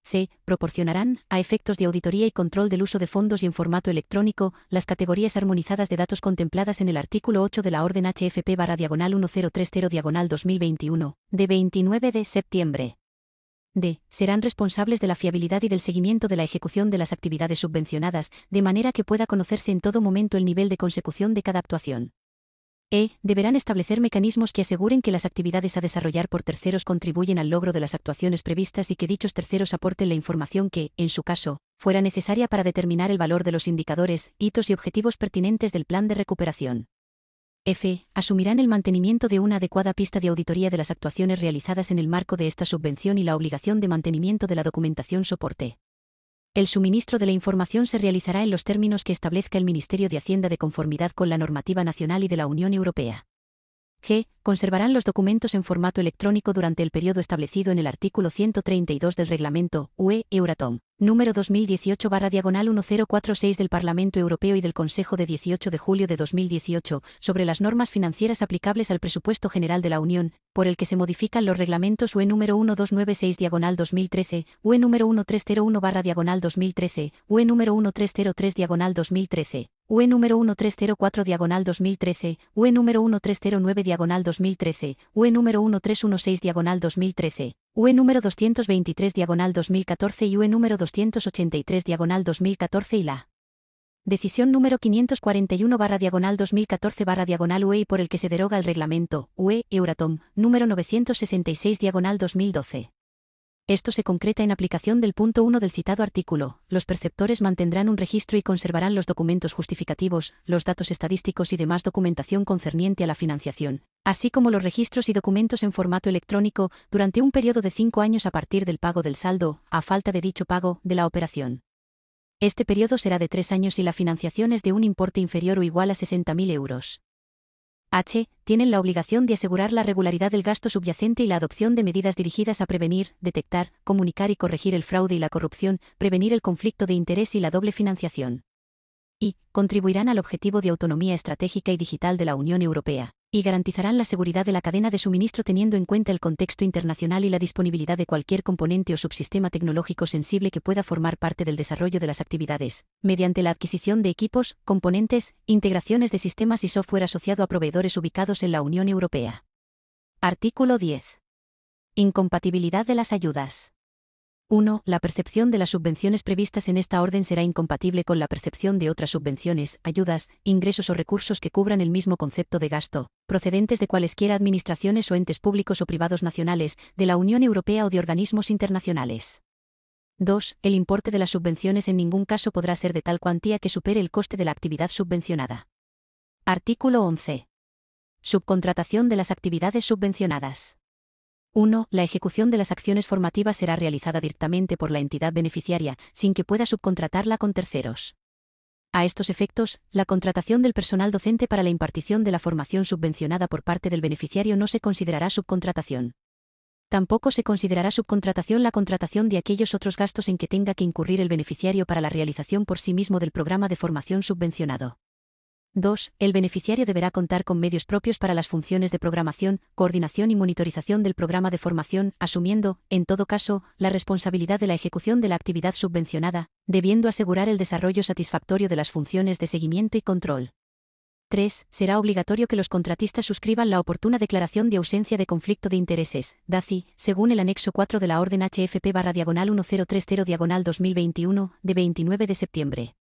C. Proporcionarán, a efectos de auditoría y control del uso de fondos y en formato electrónico, las categorías armonizadas de datos contempladas en el artículo 8 de la Orden HFP-1030/2021, de 29 de septiembre. D. Serán responsables de la fiabilidad y del seguimiento de la ejecución de las actividades subvencionadas, de manera que pueda conocerse en todo momento el nivel de consecución de cada actuación. Deberán establecer mecanismos que aseguren que las actividades a desarrollar por terceros contribuyen al logro de las actuaciones previstas y que dichos terceros aporten la información que, en su caso, fuera necesaria para determinar el valor de los indicadores, hitos y objetivos pertinentes del plan de recuperación. F. Asumirán el mantenimiento de una adecuada pista de auditoría de las actuaciones realizadas en el marco de esta subvención y la obligación de mantenimiento de la documentación soporte. El suministro de la información se realizará en los términos que establezca el Ministerio de Hacienda de conformidad con la normativa nacional y de la Unión Europea. G. Conservarán los documentos en formato electrónico durante el periodo establecido en el artículo 132 del Reglamento UE Euratom, número 2018/1046 del Parlamento Europeo y del Consejo de 18 de julio de 2018, sobre las normas financieras aplicables al presupuesto general de la Unión, por el que se modifican los reglamentos UE número 1296/2013, UE número 1301/2013, UE número 1303/2013, UE número 1304/2013, UE número 1309/2013, UE número 1316/2013, UE número 223/2014 y UE número 283/2014 y la Decisión número 541/2014/UE y por el que se deroga el reglamento UE Euratom número 966/2012. Esto se concreta en aplicación del punto 1 del citado artículo. Los perceptores mantendrán un registro y conservarán los documentos justificativos, los datos estadísticos y demás documentación concerniente a la financiación, así como los registros y documentos en formato electrónico, durante un periodo de 5 años a partir del pago del saldo, a falta de dicho pago, de la operación. Este periodo será de 3 años si la financiación es de un importe inferior o igual a 60.000 euros. H. Tienen la obligación de asegurar la regularidad del gasto subyacente y la adopción de medidas dirigidas a prevenir, detectar, comunicar y corregir el fraude y la corrupción, prevenir el conflicto de interés y la doble financiación. Y. Contribuirán al objetivo de autonomía estratégica y digital de la Unión Europea, y garantizarán la seguridad de la cadena de suministro teniendo en cuenta el contexto internacional y la disponibilidad de cualquier componente o subsistema tecnológico sensible que pueda formar parte del desarrollo de las actividades, mediante la adquisición de equipos, componentes, integraciones de sistemas y software asociado a proveedores ubicados en la Unión Europea. Artículo 10. Incompatibilidad de las ayudas. 1. La percepción de las subvenciones previstas en esta orden será incompatible con la percepción de otras subvenciones, ayudas, ingresos o recursos que cubran el mismo concepto de gasto, procedentes de cualesquiera administraciones o entes públicos o privados nacionales, de la Unión Europea o de organismos internacionales. 2. El importe de las subvenciones en ningún caso podrá ser de tal cuantía que supere el coste de la actividad subvencionada. Artículo 11. Subcontratación de las actividades subvencionadas. 1. La ejecución de las acciones formativas será realizada directamente por la entidad beneficiaria, sin que pueda subcontratarla con terceros. A estos efectos, la contratación del personal docente para la impartición de la formación subvencionada por parte del beneficiario no se considerará subcontratación. Tampoco se considerará subcontratación la contratación de aquellos otros gastos en que tenga que incurrir el beneficiario para la realización por sí mismo del programa de formación subvencionado. 2. El beneficiario deberá contar con medios propios para las funciones de programación, coordinación y monitorización del programa de formación, asumiendo, en todo caso, la responsabilidad de la ejecución de la actividad subvencionada, debiendo asegurar el desarrollo satisfactorio de las funciones de seguimiento y control. 3. Será obligatorio que los contratistas suscriban la oportuna declaración de ausencia de conflicto de intereses, DACI, según el anexo 4 de la orden HFP/1030/2021, de 29 de septiembre.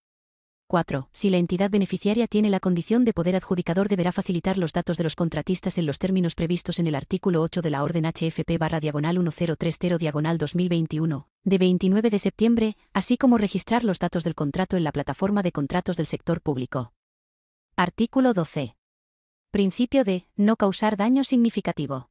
4. Si la entidad beneficiaria tiene la condición de poder adjudicador deberá facilitar los datos de los contratistas en los términos previstos en el artículo 8 de la orden HFP/1030/2021, de 29 de septiembre, así como registrar los datos del contrato en la plataforma de contratos del sector público. Artículo 12. Principio de no causar daño significativo.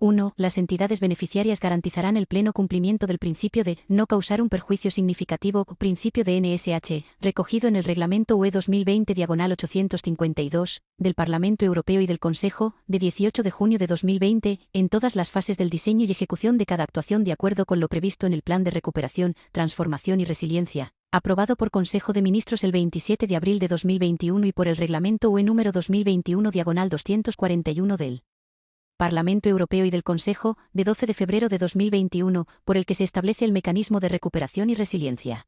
1. Las entidades beneficiarias garantizarán el pleno cumplimiento del principio de no causar un perjuicio significativo, principio de NSH, recogido en el Reglamento UE 2020/852, del Parlamento Europeo y del Consejo, de 18 de junio de 2020, en todas las fases del diseño y ejecución de cada actuación de acuerdo con lo previsto en el Plan de Recuperación, Transformación y Resiliencia, aprobado por Consejo de Ministros el 27 de abril de 2021 y por el Reglamento UE número 2021/241 del Parlamento Europeo y del Consejo, de 12 de febrero de 2021, por el que se establece el mecanismo de recuperación y resiliencia.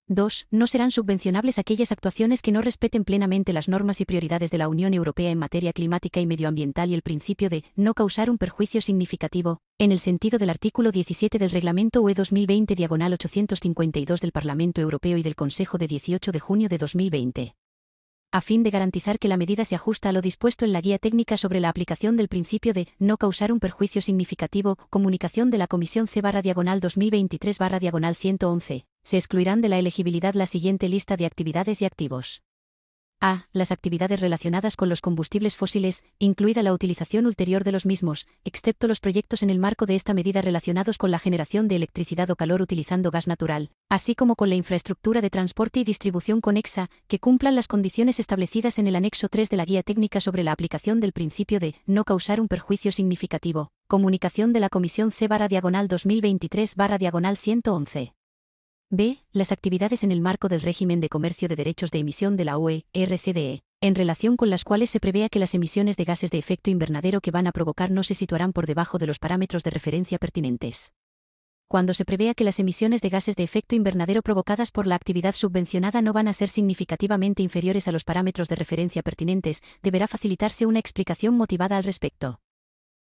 2. No serán subvencionables aquellas actuaciones que no respeten plenamente las normas y prioridades de la Unión Europea en materia climática y medioambiental y el principio de no causar un perjuicio significativo, en el sentido del artículo 17 del Reglamento UE 2020/852 del Parlamento Europeo y del Consejo de 18 de junio de 2020. A fin de garantizar que la medida se ajusta a lo dispuesto en la Guía Técnica sobre la aplicación del principio de no causar un perjuicio significativo, comunicación de la Comisión C/2023/111, se excluirán de la elegibilidad la siguiente lista de actividades y activos. A. Las actividades relacionadas con los combustibles fósiles, incluida la utilización ulterior de los mismos, excepto los proyectos en el marco de esta medida relacionados con la generación de electricidad o calor utilizando gas natural, así como con la infraestructura de transporte y distribución conexa, que cumplan las condiciones establecidas en el anexo 3 de la Guía Técnica sobre la aplicación del principio de no causar un perjuicio significativo. Comunicación de la Comisión C/2023/111. B. Las actividades en el marco del régimen de comercio de derechos de emisión de la UE, RCDE, en relación con las cuales se prevea que las emisiones de gases de efecto invernadero que van a provocar no se situarán por debajo de los parámetros de referencia pertinentes. Cuando se prevea que las emisiones de gases de efecto invernadero provocadas por la actividad subvencionada no van a ser significativamente inferiores a los parámetros de referencia pertinentes, deberá facilitarse una explicación motivada al respecto.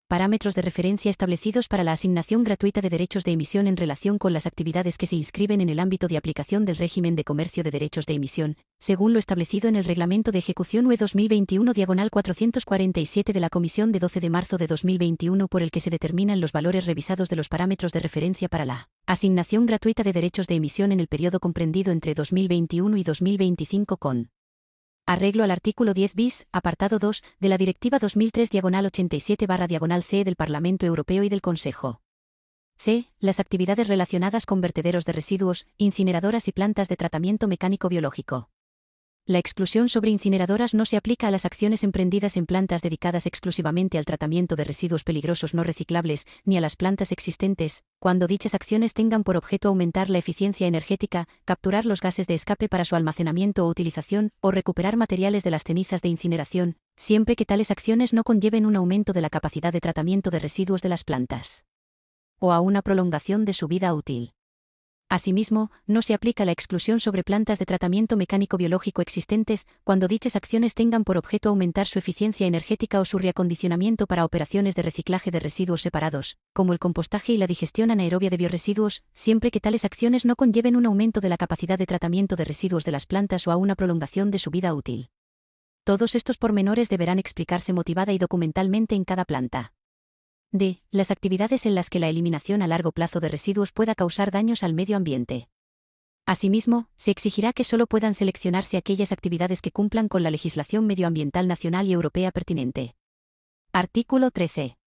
Parámetros de referencia establecidos para la asignación gratuita de derechos de emisión en relación con las actividades que se inscriben en el ámbito de aplicación del régimen de comercio de derechos de emisión, según lo establecido en el Reglamento de Ejecución UE 2021/447 de la Comisión de 12 de marzo de 2021, por el que se determinan los valores revisados de los parámetros de referencia para la asignación gratuita de derechos de emisión en el periodo comprendido entre 2021 y 2025 con arreglo al artículo 10 bis, apartado 2, de la Directiva 2003/87/CE del Parlamento Europeo y del Consejo. C. Las actividades relacionadas con vertederos de residuos, incineradoras y plantas de tratamiento mecánico biológico. La exclusión sobre incineradoras no se aplica a las acciones emprendidas en plantas dedicadas exclusivamente al tratamiento de residuos peligrosos no reciclables, ni a las plantas existentes, cuando dichas acciones tengan por objeto aumentar la eficiencia energética, capturar los gases de escape para su almacenamiento o utilización, o recuperar materiales de las cenizas de incineración, siempre que tales acciones no conlleven un aumento de la capacidad de tratamiento de residuos de las plantas, o a una prolongación de su vida útil. Asimismo, no se aplica la exclusión sobre plantas de tratamiento mecánico biológico existentes, cuando dichas acciones tengan por objeto aumentar su eficiencia energética o su reacondicionamiento para operaciones de reciclaje de residuos separados, como el compostaje y la digestión anaerobia de bioresiduos, siempre que tales acciones no conlleven un aumento de la capacidad de tratamiento de residuos de las plantas o a una prolongación de su vida útil. Todos estos pormenores deberán explicarse motivada y documentalmente en cada planta. D. Las actividades en las que la eliminación a largo plazo de residuos pueda causar daños al medio ambiente. Asimismo, se exigirá que solo puedan seleccionarse aquellas actividades que cumplan con la legislación medioambiental nacional y europea pertinente. Artículo 13.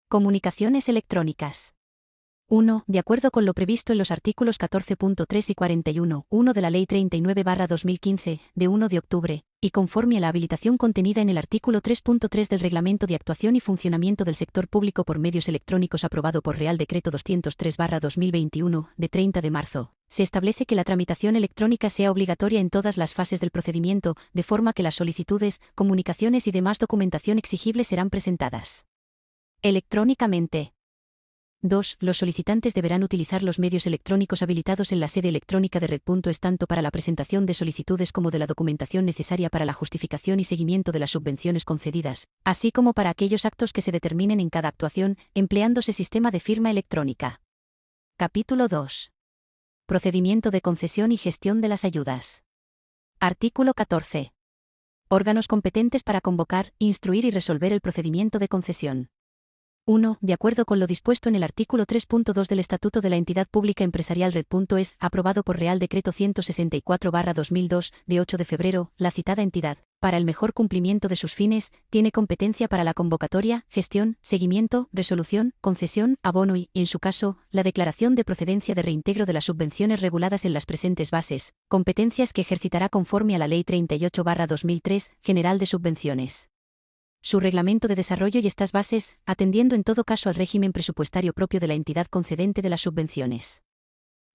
Comunicaciones electrónicas. 1. De acuerdo con lo previsto en los artículos 14.3 y 41.1 de la Ley 39/2015, de 1 de octubre, y conforme a la habilitación contenida en el artículo 3.3 del Reglamento de Actuación y Funcionamiento del Sector Público por Medios Electrónicos aprobado por Real Decreto 203/2021, de 30 de marzo, se establece que la tramitación electrónica sea obligatoria en todas las fases del procedimiento, de forma que las solicitudes, comunicaciones y demás documentación exigible serán presentadas electrónicamente. 2. Los solicitantes deberán utilizar los medios electrónicos habilitados en la sede electrónica de Red.es tanto para la presentación de solicitudes como de la documentación necesaria para la justificación y seguimiento de las subvenciones concedidas, así como para aquellos actos que se determinen en cada actuación, empleándose sistema de firma electrónica. Capítulo 2. Procedimiento de concesión y gestión de las ayudas. Artículo 14. Órganos competentes para convocar, instruir y resolver el procedimiento de concesión. 1. De acuerdo con lo dispuesto en el artículo 3.2 del Estatuto de la Entidad Pública Empresarial Red.es, aprobado por Real Decreto 164/2002, de 8 de febrero, la citada entidad, para el mejor cumplimiento de sus fines, tiene competencia para la convocatoria, gestión, seguimiento, resolución, concesión, abono y, en su caso, la declaración de procedencia de reintegro de las subvenciones reguladas en las presentes bases, competencias que ejercitará conforme a la Ley 38/2003, General de Subvenciones. Su reglamento de desarrollo y estas bases, atendiendo en todo caso al régimen presupuestario propio de la entidad concedente de las subvenciones.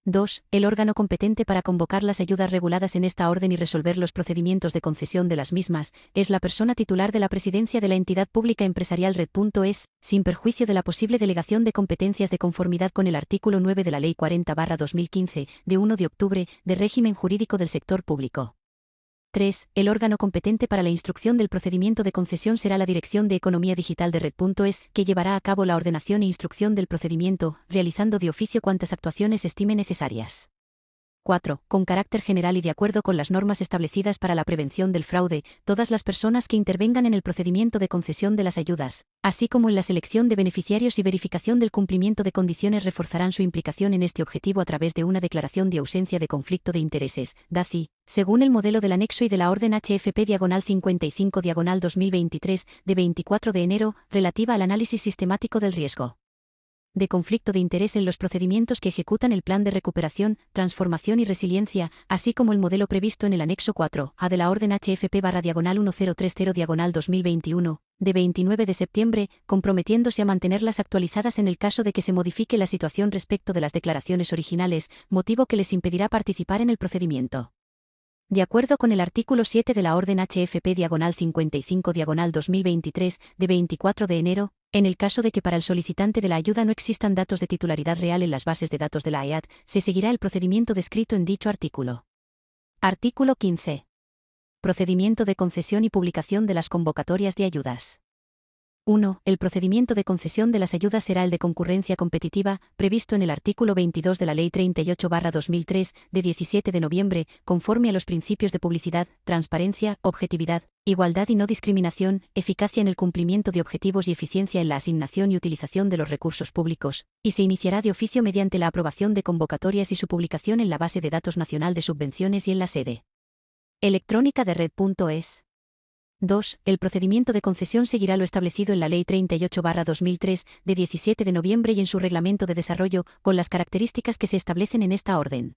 2. El órgano competente para convocar las ayudas reguladas en esta orden y resolver los procedimientos de concesión de las mismas, es la persona titular de la presidencia de la entidad pública empresarial Red.es, sin perjuicio de la posible delegación de competencias de conformidad con el artículo 9 de la Ley 40/2015, de 1 de octubre, de régimen jurídico del sector público. 3. El órgano competente para la instrucción del procedimiento de concesión será la Dirección de Economía Digital de Red.es, que llevará a cabo la ordenación e instrucción del procedimiento, realizando de oficio cuantas actuaciones estime necesarias. 4. Con carácter general y de acuerdo con las normas establecidas para la prevención del fraude, todas las personas que intervengan en el procedimiento de concesión de las ayudas, así como en la selección de beneficiarios y verificación del cumplimiento de condiciones reforzarán su implicación en este objetivo a través de una declaración de ausencia de conflicto de intereses, DACI, según el modelo del anexo y de la orden HFP/55/2023, de 24 de enero, relativa al análisis sistemático del riesgo de conflicto de interés en los procedimientos que ejecutan el Plan de Recuperación, Transformación y Resiliencia, así como el modelo previsto en el anexo 4A de la orden HFP/1030/2021, de 29 de septiembre, comprometiéndose a mantenerlas actualizadas en el caso de que se modifique la situación respecto de las declaraciones originales, motivo que les impedirá participar en el procedimiento. De acuerdo con el artículo 7 de la orden HFP/55/2023, de 24 de enero, en el caso de que para el solicitante de la ayuda no existan datos de titularidad real en las bases de datos de la EAD, se seguirá el procedimiento descrito en dicho artículo. Artículo 15. Procedimiento de concesión y publicación de las convocatorias de ayudas. 1. El procedimiento de concesión de las ayudas será el de concurrencia competitiva, previsto en el artículo 22 de la Ley 38/2003, de 17 de noviembre, conforme a los principios de publicidad, transparencia, objetividad, igualdad y no discriminación, eficacia en el cumplimiento de objetivos y eficiencia en la asignación y utilización de los recursos públicos, y se iniciará de oficio mediante la aprobación de convocatorias y su publicación en la Base de Datos Nacional de Subvenciones y en la sede electrónica de red.es. 2. El procedimiento de concesión seguirá lo establecido en la Ley 38/2003, de 17 de noviembre y en su reglamento de desarrollo, con las características que se establecen en esta orden.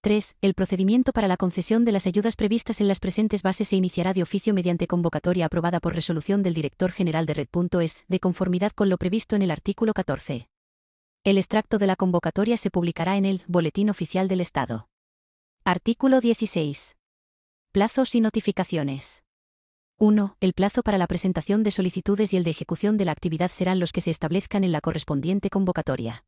3. El procedimiento para la concesión de las ayudas previstas en las presentes bases se iniciará de oficio mediante convocatoria aprobada por resolución del Director General de Red.es, de conformidad con lo previsto en el artículo 14. El extracto de la convocatoria se publicará en el Boletín Oficial del Estado. Artículo 16. Plazos y notificaciones. 1. El plazo para la presentación de solicitudes y el de ejecución de la actividad serán los que se establezcan en la correspondiente convocatoria.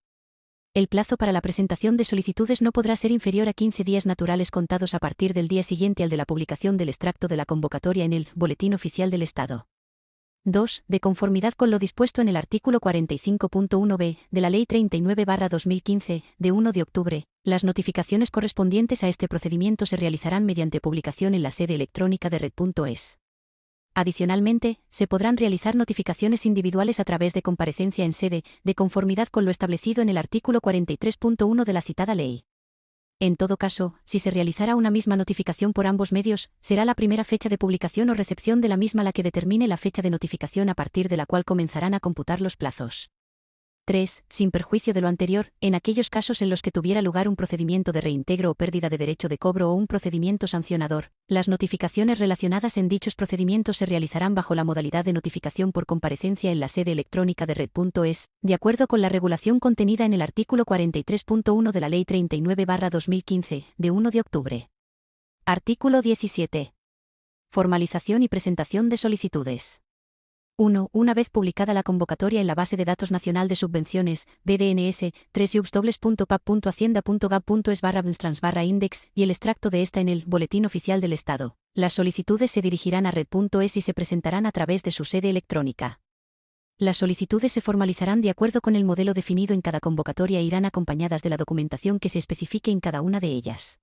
El plazo para la presentación de solicitudes no podrá ser inferior a 15 días naturales contados a partir del día siguiente al de la publicación del extracto de la convocatoria en el Boletín Oficial del Estado. 2. De conformidad con lo dispuesto en el artículo 45.1b de la Ley 39/2015, de 1 de octubre, las notificaciones correspondientes a este procedimiento se realizarán mediante publicación en la sede electrónica de red.es. Adicionalmente, se podrán realizar notificaciones individuales a través de comparecencia en sede, de conformidad con lo establecido en el artículo 43.1 de la citada ley. En todo caso, si se realizara una misma notificación por ambos medios, será la primera fecha de publicación o recepción de la misma la que determine la fecha de notificación a partir de la cual comenzarán a computar los plazos. 3. Sin perjuicio de lo anterior, en aquellos casos en los que tuviera lugar un procedimiento de reintegro o pérdida de derecho de cobro o un procedimiento sancionador, las notificaciones relacionadas en dichos procedimientos se realizarán bajo la modalidad de notificación por comparecencia en la sede electrónica de red.es, de acuerdo con la regulación contenida en el artículo 43.1 de la Ley 39/2015, de 1 de octubre. Artículo 17. Formalización y presentación de solicitudes. 1. Una vez publicada la convocatoria en la Base de Datos Nacional de Subvenciones, BDNS, www.pap.hacienda.gov.es/bnstrans/index, y el extracto de esta en el Boletín Oficial del Estado, las solicitudes se dirigirán a red.es y se presentarán a través de su sede electrónica. Las solicitudes se formalizarán de acuerdo con el modelo definido en cada convocatoria e irán acompañadas de la documentación que se especifique en cada una de ellas.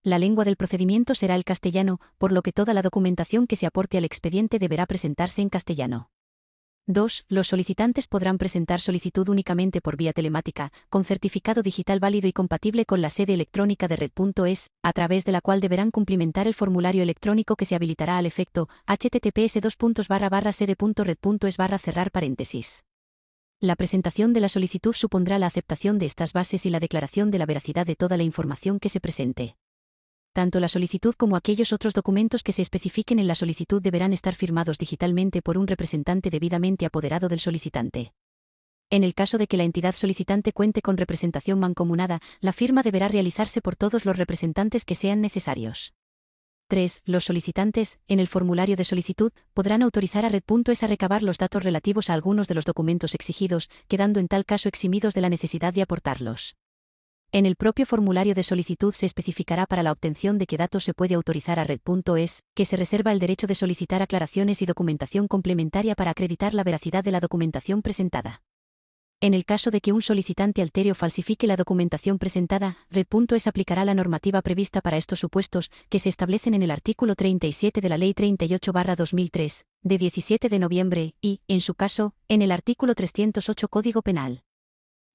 La lengua del procedimiento será el castellano, por lo que toda la documentación que se aporte al expediente deberá presentarse en castellano. 2. Los solicitantes podrán presentar solicitud únicamente por vía telemática, con certificado digital válido y compatible con la sede electrónica de red.es, a través de la cual deberán cumplimentar el formulario electrónico que se habilitará al efecto, https://sede.red.es/cerrar paréntesis. La presentación de la solicitud supondrá la aceptación de estas bases y la declaración de la veracidad de toda la información que se presente. Tanto la solicitud como aquellos otros documentos que se especifiquen en la solicitud deberán estar firmados digitalmente por un representante debidamente apoderado del solicitante. En el caso de que la entidad solicitante cuente con representación mancomunada, la firma deberá realizarse por todos los representantes que sean necesarios. 3. Los solicitantes, en el formulario de solicitud, podrán autorizar a red.es a recabar los datos relativos a algunos de los documentos exigidos, quedando en tal caso eximidos de la necesidad de aportarlos. En el propio formulario de solicitud se especificará para la obtención de qué datos se puede autorizar a red.es, que se reserva el derecho de solicitar aclaraciones y documentación complementaria para acreditar la veracidad de la documentación presentada. En el caso de que un solicitante altere o falsifique la documentación presentada, red.es aplicará la normativa prevista para estos supuestos, que se establecen en el artículo 37 de la Ley 38/2003, de 17 de noviembre, y, en su caso, en el artículo 308 Código Penal.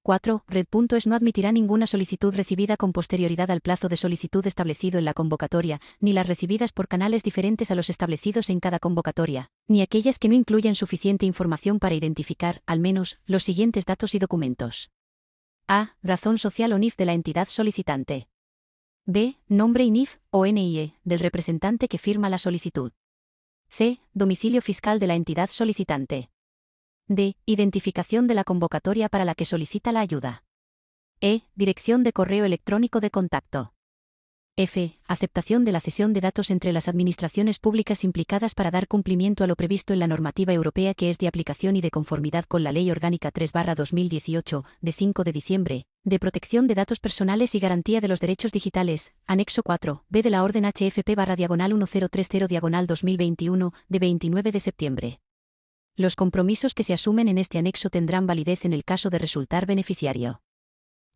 4. Red.es no admitirá ninguna solicitud recibida con posterioridad al plazo de solicitud establecido en la convocatoria, ni las recibidas por canales diferentes a los establecidos en cada convocatoria, ni aquellas que no incluyan suficiente información para identificar, al menos, los siguientes datos y documentos. A. Razón social o NIF de la entidad solicitante. B. Nombre y NIF, o NIE, del representante que firma la solicitud. C. Domicilio fiscal de la entidad solicitante. D. Identificación de la convocatoria para la que solicita la ayuda. E. Dirección de correo electrónico de contacto. F. Aceptación de la cesión de datos entre las administraciones públicas implicadas para dar cumplimiento a lo previsto en la normativa europea que es de aplicación y de conformidad con la Ley Orgánica 3/2018, de 5 de diciembre, de protección de datos personales y garantía de los derechos digitales, anexo 4, B de la Orden HFP/1030/2021, de 29 de septiembre. Los compromisos que se asumen en este anexo tendrán validez en el caso de resultar beneficiario.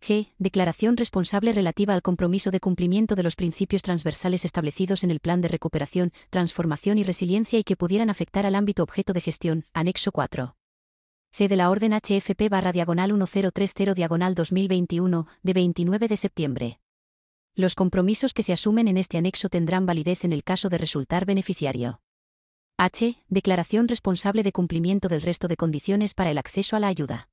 G. Declaración responsable relativa al compromiso de cumplimiento de los principios transversales establecidos en el Plan de Recuperación, Transformación y Resiliencia y que pudieran afectar al ámbito objeto de gestión, anexo 4. C. De la Orden HFP-1030-2021, de 29 de septiembre. Los compromisos que se asumen en este anexo tendrán validez en el caso de resultar beneficiario. H. Declaración responsable de cumplimiento del resto de condiciones para el acceso a la ayuda.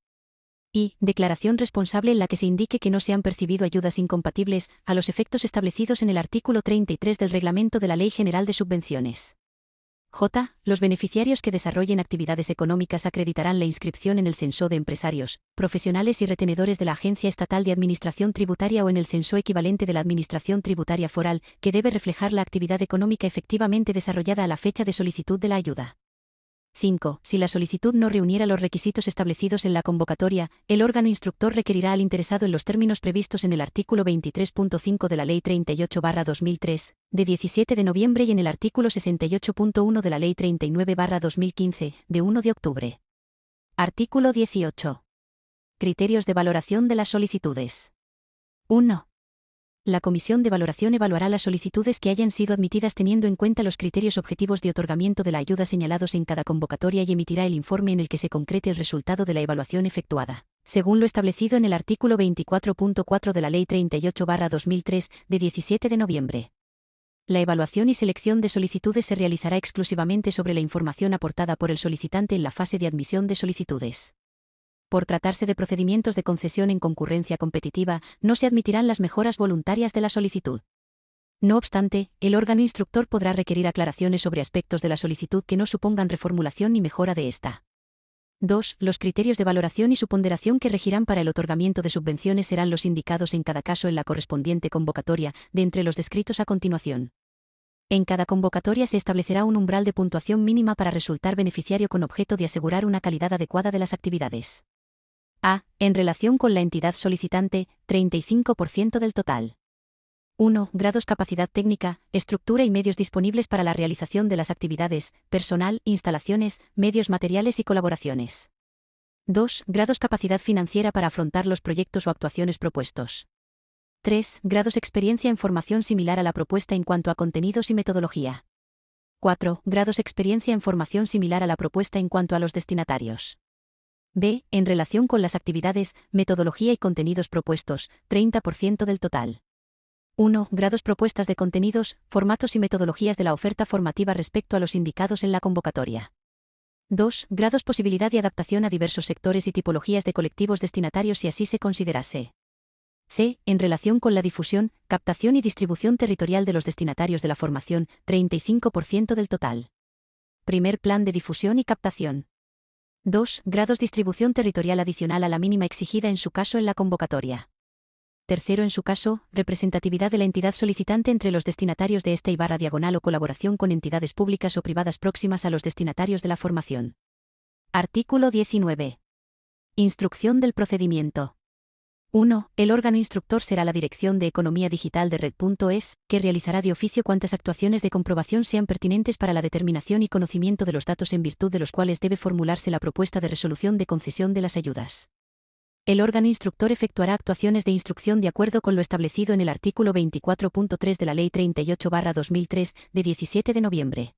I. Declaración responsable en la que se indique que no se han percibido ayudas incompatibles, a los efectos establecidos en el artículo 33 del Reglamento de la Ley General de Subvenciones. J. Los beneficiarios que desarrollen actividades económicas acreditarán la inscripción en el Censo de Empresarios, Profesionales y Retenedores de la Agencia Estatal de Administración Tributaria o en el censo equivalente de la Administración Tributaria Foral, que debe reflejar la actividad económica efectivamente desarrollada a la fecha de solicitud de la ayuda. 5. Si la solicitud no reuniera los requisitos establecidos en la convocatoria, el órgano instructor requerirá al interesado en los términos previstos en el artículo 23.5 de la Ley 38/2003, de 17 de noviembre y en el artículo 68.1 de la Ley 39/2015, de 1 de octubre. Artículo 18. Criterios de valoración de las solicitudes. 1. La Comisión de Valoración evaluará las solicitudes que hayan sido admitidas teniendo en cuenta los criterios objetivos de otorgamiento de la ayuda señalados en cada convocatoria y emitirá el informe en el que se concrete el resultado de la evaluación efectuada, según lo establecido en el artículo 24.4 de la Ley 38/2003, de 17 de noviembre. La evaluación y selección de solicitudes se realizará exclusivamente sobre la información aportada por el solicitante en la fase de admisión de solicitudes. Por tratarse de procedimientos de concesión en concurrencia competitiva, no se admitirán las mejoras voluntarias de la solicitud. No obstante, el órgano instructor podrá requerir aclaraciones sobre aspectos de la solicitud que no supongan reformulación ni mejora de esta. 2. Los criterios de valoración y su ponderación que regirán para el otorgamiento de subvenciones serán los indicados en cada caso en la correspondiente convocatoria, de entre los descritos a continuación. En cada convocatoria se establecerá un umbral de puntuación mínima para resultar beneficiario con objeto de asegurar una calidad adecuada de las actividades. A. En relación con la entidad solicitante, 35% del total. 1. Grados: capacidad técnica, estructura y medios disponibles para la realización de las actividades, personal, instalaciones, medios materiales y colaboraciones. 2. Grados: capacidad financiera para afrontar los proyectos o actuaciones propuestos. 3. Grados: experiencia en formación similar a la propuesta en cuanto a contenidos y metodología. 4. Grados: experiencia en formación similar a la propuesta en cuanto a los destinatarios. B. En relación con las actividades, metodología y contenidos propuestos, 30% del total. 1. Grados: propuestas de contenidos, formatos y metodologías de la oferta formativa respecto a los indicados en la convocatoria. 2. Grados: posibilidad y adaptación a diversos sectores y tipologías de colectivos destinatarios si así se considerase. C. En relación con la difusión, captación y distribución territorial de los destinatarios de la formación, 35% del total. Primer plan de difusión y captación. 2. Grados: distribución territorial adicional a la mínima exigida en su caso en la convocatoria. Tercero, en su caso, representatividad de la entidad solicitante entre los destinatarios de esta / o colaboración con entidades públicas o privadas próximas a los destinatarios de la formación. Artículo 19. Instrucción del procedimiento. 1. El órgano instructor será la Dirección de Economía Digital de Red.es, que realizará de oficio cuantas actuaciones de comprobación sean pertinentes para la determinación y conocimiento de los datos en virtud de los cuales debe formularse la propuesta de resolución de concesión de las ayudas. El órgano instructor efectuará actuaciones de instrucción de acuerdo con lo establecido en el artículo 24.3 de la Ley 38/2003, de 17 de noviembre.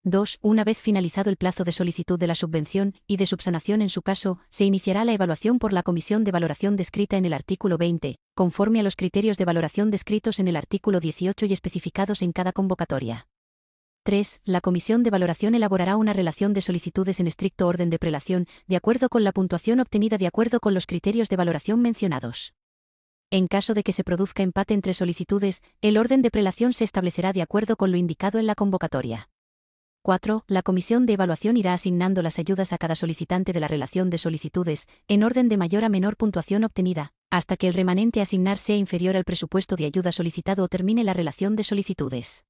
2. Una vez finalizado el plazo de solicitud de la subvención y de subsanación en su caso, se iniciará la evaluación por la Comisión de Valoración descrita en el artículo 20, conforme a los criterios de valoración descritos en el artículo 18 y especificados en cada convocatoria. 3. La Comisión de Valoración elaborará una relación de solicitudes en estricto orden de prelación, de acuerdo con la puntuación obtenida de acuerdo con los criterios de valoración mencionados. En caso de que se produzca empate entre solicitudes, el orden de prelación se establecerá de acuerdo con lo indicado en la convocatoria. 4. La Comisión de Evaluación irá asignando las ayudas a cada solicitante de la relación de solicitudes, en orden de mayor a menor puntuación obtenida, hasta que el remanente a asignar sea inferior al presupuesto de ayuda solicitado o termine la relación de solicitudes.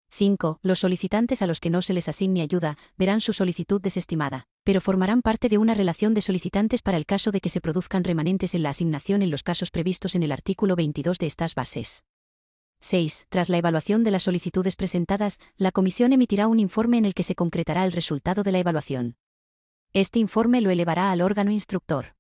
5. Los solicitantes a los que no se les asigne ayuda, verán su solicitud desestimada, pero formarán parte de una relación de solicitantes para el caso de que se produzcan remanentes en la asignación en los casos previstos en el artículo 22 de estas bases. 6. Tras la evaluación de las solicitudes presentadas, la Comisión emitirá un informe en el que se concretará el resultado de la evaluación. Este informe lo elevará al órgano instructor.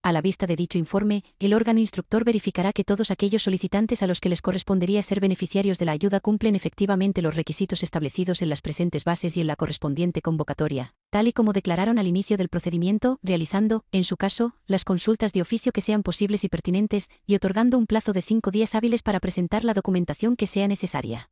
A la vista de dicho informe, el órgano instructor verificará que todos aquellos solicitantes a los que les correspondería ser beneficiarios de la ayuda cumplen efectivamente los requisitos establecidos en las presentes bases y en la correspondiente convocatoria, tal y como declararon al inicio del procedimiento, realizando, en su caso, las consultas de oficio que sean posibles y pertinentes, y otorgando un plazo de 5 días hábiles para presentar la documentación que sea necesaria.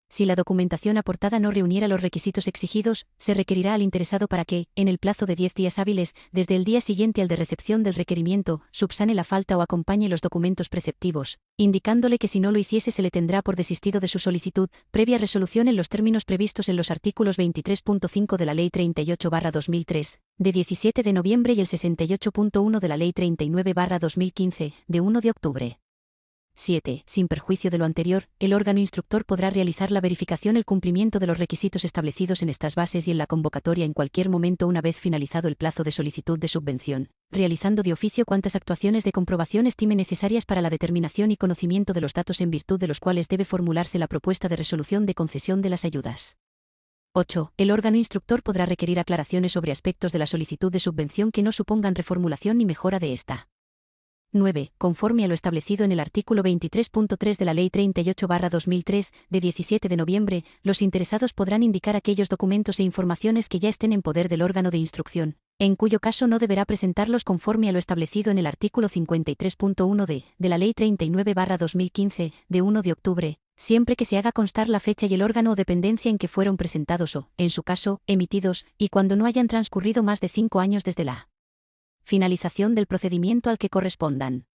Si la documentación aportada no reuniera los requisitos exigidos, se requerirá al interesado para que, en el plazo de 10 días hábiles, desde el día siguiente al de recepción del requerimiento, subsane la falta o acompañe los documentos preceptivos, indicándole que si no lo hiciese se le tendrá por desistido de su solicitud, previa resolución en los términos previstos en los artículos 23.5 de la Ley 38/2003, de 17 de noviembre y el 68.1 de la Ley 39/2015, de 1 de octubre. 7. Sin perjuicio de lo anterior, el órgano instructor podrá realizar la verificación el cumplimiento de los requisitos establecidos en estas bases y en la convocatoria en cualquier momento una vez finalizado el plazo de solicitud de subvención, realizando de oficio cuantas actuaciones de comprobación estime necesarias para la determinación y conocimiento de los datos en virtud de los cuales debe formularse la propuesta de resolución de concesión de las ayudas. 8. El órgano instructor podrá requerir aclaraciones sobre aspectos de la solicitud de subvención que no supongan reformulación ni mejora de esta. 9. Conforme a lo establecido en el artículo 23.3 de la Ley 38/2003, de 17 de noviembre, los interesados podrán indicar aquellos documentos e informaciones que ya estén en poder del órgano de instrucción, en cuyo caso no deberá presentarlos conforme a lo establecido en el artículo 53.1 de la Ley 39/2015, de 1 de octubre, siempre que se haga constar la fecha y el órgano o dependencia en que fueron presentados o, en su caso, emitidos, y cuando no hayan transcurrido más de 5 años desde la finalización del procedimiento al que correspondan.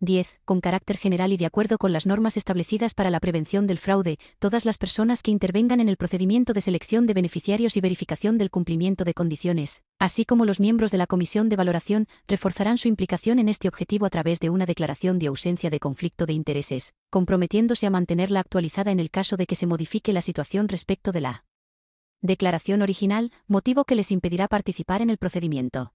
10. Con carácter general y de acuerdo con las normas establecidas para la prevención del fraude, todas las personas que intervengan en el procedimiento de selección de beneficiarios y verificación del cumplimiento de condiciones, así como los miembros de la comisión de valoración, reforzarán su implicación en este objetivo a través de una declaración de ausencia de conflicto de intereses, comprometiéndose a mantenerla actualizada en el caso de que se modifique la situación respecto de la declaración original, motivo que les impedirá participar en el procedimiento.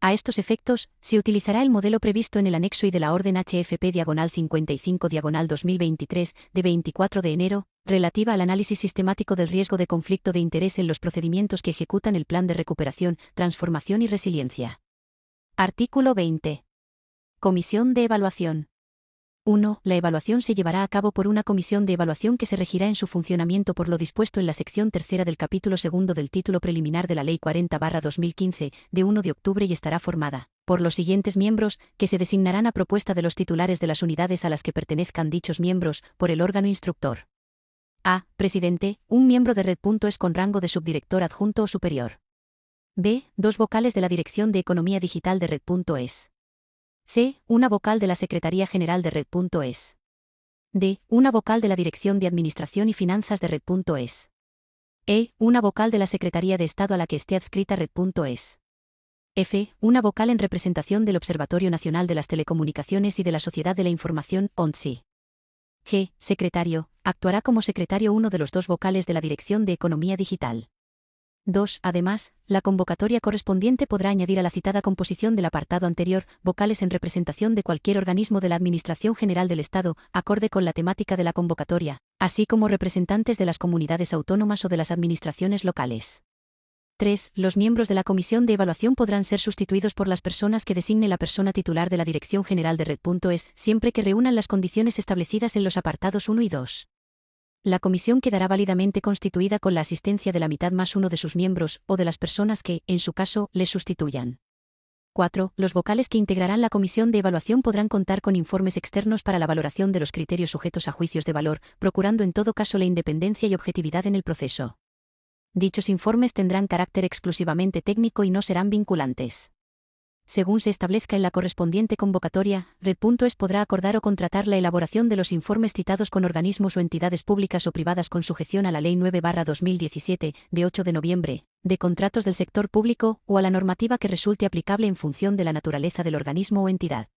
A estos efectos, se utilizará el modelo previsto en el anexo I de la Orden HFP/55/2023, de 24 de enero, relativa al análisis sistemático del riesgo de conflicto de interés en los procedimientos que ejecutan el Plan de Recuperación, Transformación y Resiliencia. Artículo 20. Comisión de Evaluación. 1. La evaluación se llevará a cabo por una comisión de evaluación que se regirá en su funcionamiento por lo dispuesto en la sección tercera del capítulo segundo del título preliminar de la Ley 40/2015, de 1 de octubre y estará formada por los siguientes miembros, que se designarán a propuesta de los titulares de las unidades a las que pertenezcan dichos miembros, por el órgano instructor. A. Presidente, un miembro de Red.es con rango de subdirector adjunto o superior. B. Dos vocales de la Dirección de Economía Digital de Red.es. C. Una vocal de la Secretaría General de Red.es. D. Una vocal de la Dirección de Administración y Finanzas de Red.es. E. Una vocal de la Secretaría de Estado a la que esté adscrita Red.es. F. Una vocal en representación del Observatorio Nacional de las Telecomunicaciones y de la Sociedad de la Información, ONSI. G. Secretario. Actuará como secretario uno de los dos vocales de la Dirección de Economía Digital. 2. Además, la convocatoria correspondiente podrá añadir a la citada composición del apartado anterior, vocales en representación de cualquier organismo de la Administración General del Estado, acorde con la temática de la convocatoria, así como representantes de las comunidades autónomas o de las administraciones locales. 3. Los miembros de la comisión de evaluación podrán ser sustituidos por las personas que designe la persona titular de la Dirección General de Red.es, siempre que reúnan las condiciones establecidas en los apartados 1 y 2. La comisión quedará válidamente constituida con la asistencia de la mitad más uno de sus miembros, o de las personas que, en su caso, les sustituyan. 4. Los vocales que integrarán la comisión de evaluación podrán contar con informes externos para la valoración de los criterios sujetos a juicios de valor, procurando en todo caso la independencia y objetividad en el proceso. Dichos informes tendrán carácter exclusivamente técnico y no serán vinculantes. Según se establezca en la correspondiente convocatoria, Red.es podrá acordar o contratar la elaboración de los informes citados con organismos o entidades públicas o privadas con sujeción a la Ley 9/2017, de 8 de noviembre, de contratos del sector público, o a la normativa que resulte aplicable en función de la naturaleza del organismo o entidad.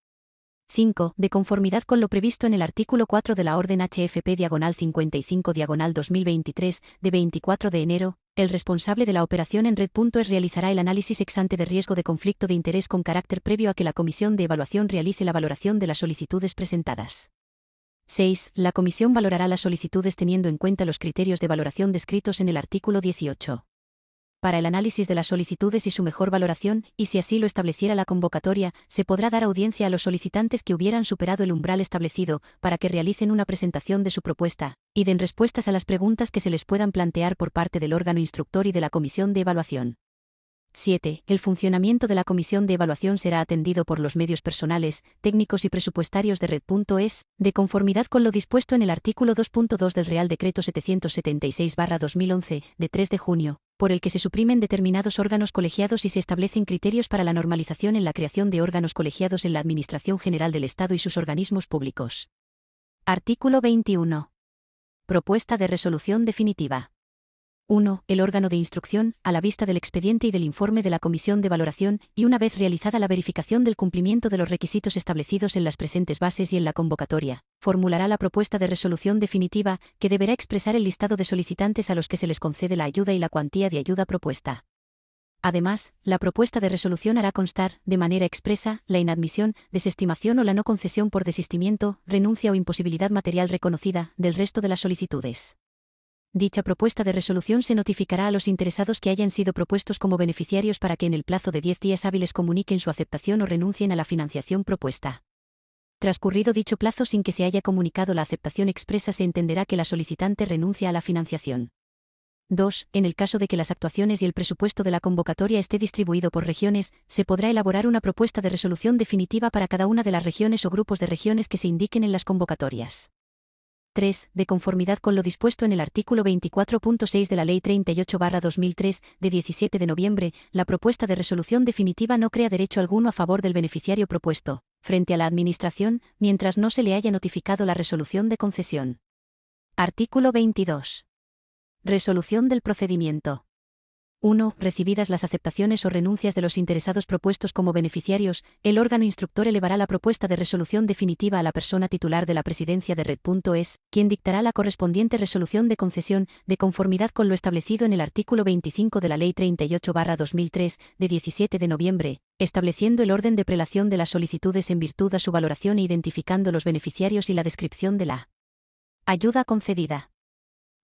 5. De conformidad con lo previsto en el artículo 4 de la Orden HFP/55/2023, de 24 de enero, el responsable de la operación en Red.es realizará el análisis ex ante de riesgo de conflicto de interés con carácter previo a que la comisión de evaluación realice la valoración de las solicitudes presentadas. 6. La comisión valorará las solicitudes teniendo en cuenta los criterios de valoración descritos en el artículo 18. para el análisis de las solicitudes y su mejor valoración, y si así lo estableciera la convocatoria, se podrá dar audiencia a los solicitantes que hubieran superado el umbral establecido, para que realicen una presentación de su propuesta, y den respuestas a las preguntas que se les puedan plantear por parte del órgano instructor y de la comisión de evaluación. 7. El funcionamiento de la comisión de evaluación será atendido por los medios personales, técnicos y presupuestarios de Red.es, de conformidad con lo dispuesto en el artículo 2.2 del Real Decreto 776/2011, de 3 de junio, por el que se suprimen determinados órganos colegiados y se establecen criterios para la normalización en la creación de órganos colegiados en la Administración General del Estado y sus organismos públicos. Artículo 21. Propuesta de resolución definitiva. 1. El órgano de instrucción, a la vista del expediente y del informe de la comisión de valoración, y una vez realizada la verificación del cumplimiento de los requisitos establecidos en las presentes bases y en la convocatoria, formulará la propuesta de resolución definitiva, que deberá expresar el listado de solicitantes a los que se les concede la ayuda y la cuantía de ayuda propuesta. Además, la propuesta de resolución hará constar, de manera expresa, la inadmisión, desestimación o la no concesión por desistimiento, renuncia o imposibilidad material reconocida, del resto de las solicitudes. Dicha propuesta de resolución se notificará a los interesados que hayan sido propuestos como beneficiarios para que en el plazo de 10 días hábiles comuniquen su aceptación o renuncien a la financiación propuesta. Transcurrido dicho plazo sin que se haya comunicado la aceptación expresa, se entenderá que la solicitante renuncia a la financiación. 2. En el caso de que las actuaciones y el presupuesto de la convocatoria esté distribuido por regiones, se podrá elaborar una propuesta de resolución definitiva para cada una de las regiones o grupos de regiones que se indiquen en las convocatorias. 3. De conformidad con lo dispuesto en el artículo 24.6 de la Ley 38/2003, de 17 de noviembre, la propuesta de resolución definitiva no crea derecho alguno a favor del beneficiario propuesto, frente a la Administración, mientras no se le haya notificado la resolución de concesión. Artículo 22. Resolución del procedimiento. 1. Recibidas las aceptaciones o renuncias de los interesados propuestos como beneficiarios, el órgano instructor elevará la propuesta de resolución definitiva a la persona titular de la presidencia de Red.es, quien dictará la correspondiente resolución de concesión, de conformidad con lo establecido en el artículo 25 de la Ley 38/2003, de 17 de noviembre, estableciendo el orden de prelación de las solicitudes en virtud a su valoración e identificando los beneficiarios y la descripción de la ayuda concedida.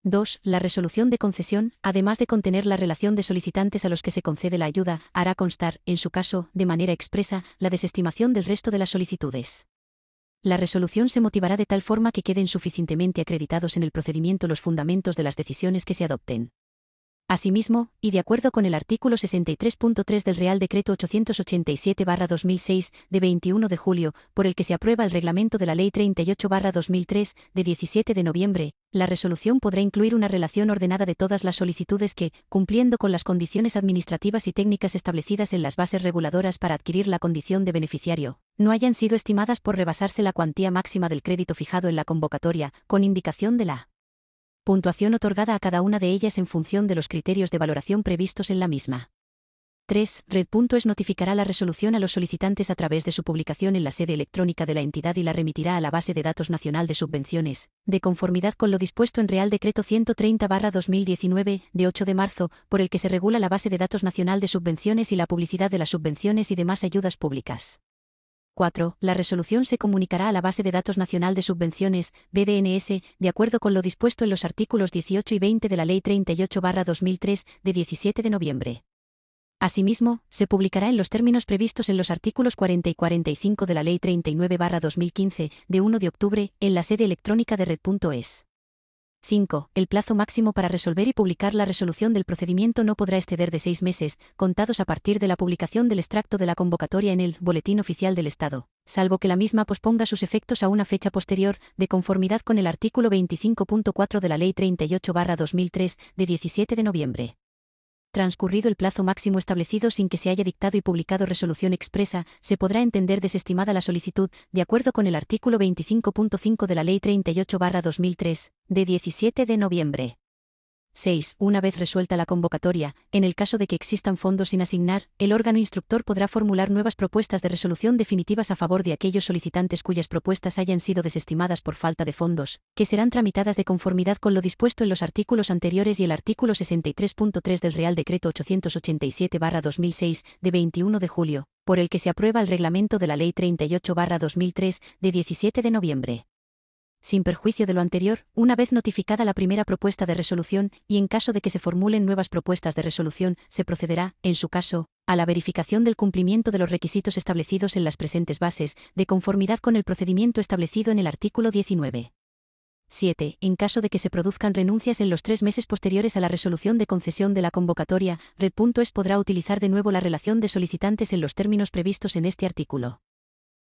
2. La resolución de concesión, además de contener la relación de solicitantes a los que se concede la ayuda, hará constar, en su caso, de manera expresa, la desestimación del resto de las solicitudes. La resolución se motivará de tal forma que queden suficientemente acreditados en el procedimiento los fundamentos de las decisiones que se adopten. Asimismo, y de acuerdo con el artículo 63.3 del Real Decreto 887/2006, de 21 de julio, por el que se aprueba el reglamento de la Ley 38/2003, de 17 de noviembre, la resolución podrá incluir una relación ordenada de todas las solicitudes que, cumpliendo con las condiciones administrativas y técnicas establecidas en las bases reguladoras para adquirir la condición de beneficiario, no hayan sido estimadas por rebasarse la cuantía máxima del crédito fijado en la convocatoria, con indicación de la puntuación otorgada a cada una de ellas en función de los criterios de valoración previstos en la misma. 3. Red.es notificará la resolución a los solicitantes a través de su publicación en la sede electrónica de la entidad y la remitirá a la Base de Datos Nacional de Subvenciones, de conformidad con lo dispuesto en Real Decreto 130/2019, de 8 de marzo, por el que se regula la Base de Datos Nacional de Subvenciones y la publicidad de las subvenciones y demás ayudas públicas. 4. La resolución se comunicará a la Base de Datos Nacional de Subvenciones, BDNS, de acuerdo con lo dispuesto en los artículos 18 y 20 de la Ley 38/2003, de 17 de noviembre. Asimismo, se publicará en los términos previstos en los artículos 40 y 45 de la Ley 39/2015, de 1 de octubre, en la sede electrónica de Red.es. 5. El plazo máximo para resolver y publicar la resolución del procedimiento no podrá exceder de 6 meses, contados a partir de la publicación del extracto de la convocatoria en el Boletín Oficial del Estado, salvo que la misma posponga sus efectos a una fecha posterior, de conformidad con el artículo 25.4 de la Ley 38/2003, de 17 de noviembre. Transcurrido el plazo máximo establecido sin que se haya dictado y publicado resolución expresa, se podrá entender desestimada la solicitud, de acuerdo con el artículo 25.5 de la Ley 38/2003, de 17 de noviembre. 6. Una vez resuelta la convocatoria, en el caso de que existan fondos sin asignar, el órgano instructor podrá formular nuevas propuestas de resolución definitivas a favor de aquellos solicitantes cuyas propuestas hayan sido desestimadas por falta de fondos, que serán tramitadas de conformidad con lo dispuesto en los artículos anteriores y el artículo 63.3 del Real Decreto 887/2006, de 21 de julio, por el que se aprueba el reglamento de la Ley 38/2003, de 17 de noviembre. Sin perjuicio de lo anterior, una vez notificada la primera propuesta de resolución, y en caso de que se formulen nuevas propuestas de resolución, se procederá, en su caso, a la verificación del cumplimiento de los requisitos establecidos en las presentes bases, de conformidad con el procedimiento establecido en el artículo 19. 7. En caso de que se produzcan renuncias en los 3 meses posteriores a la resolución de concesión de la convocatoria, Red.es podrá utilizar de nuevo la relación de solicitantes en los términos previstos en este artículo.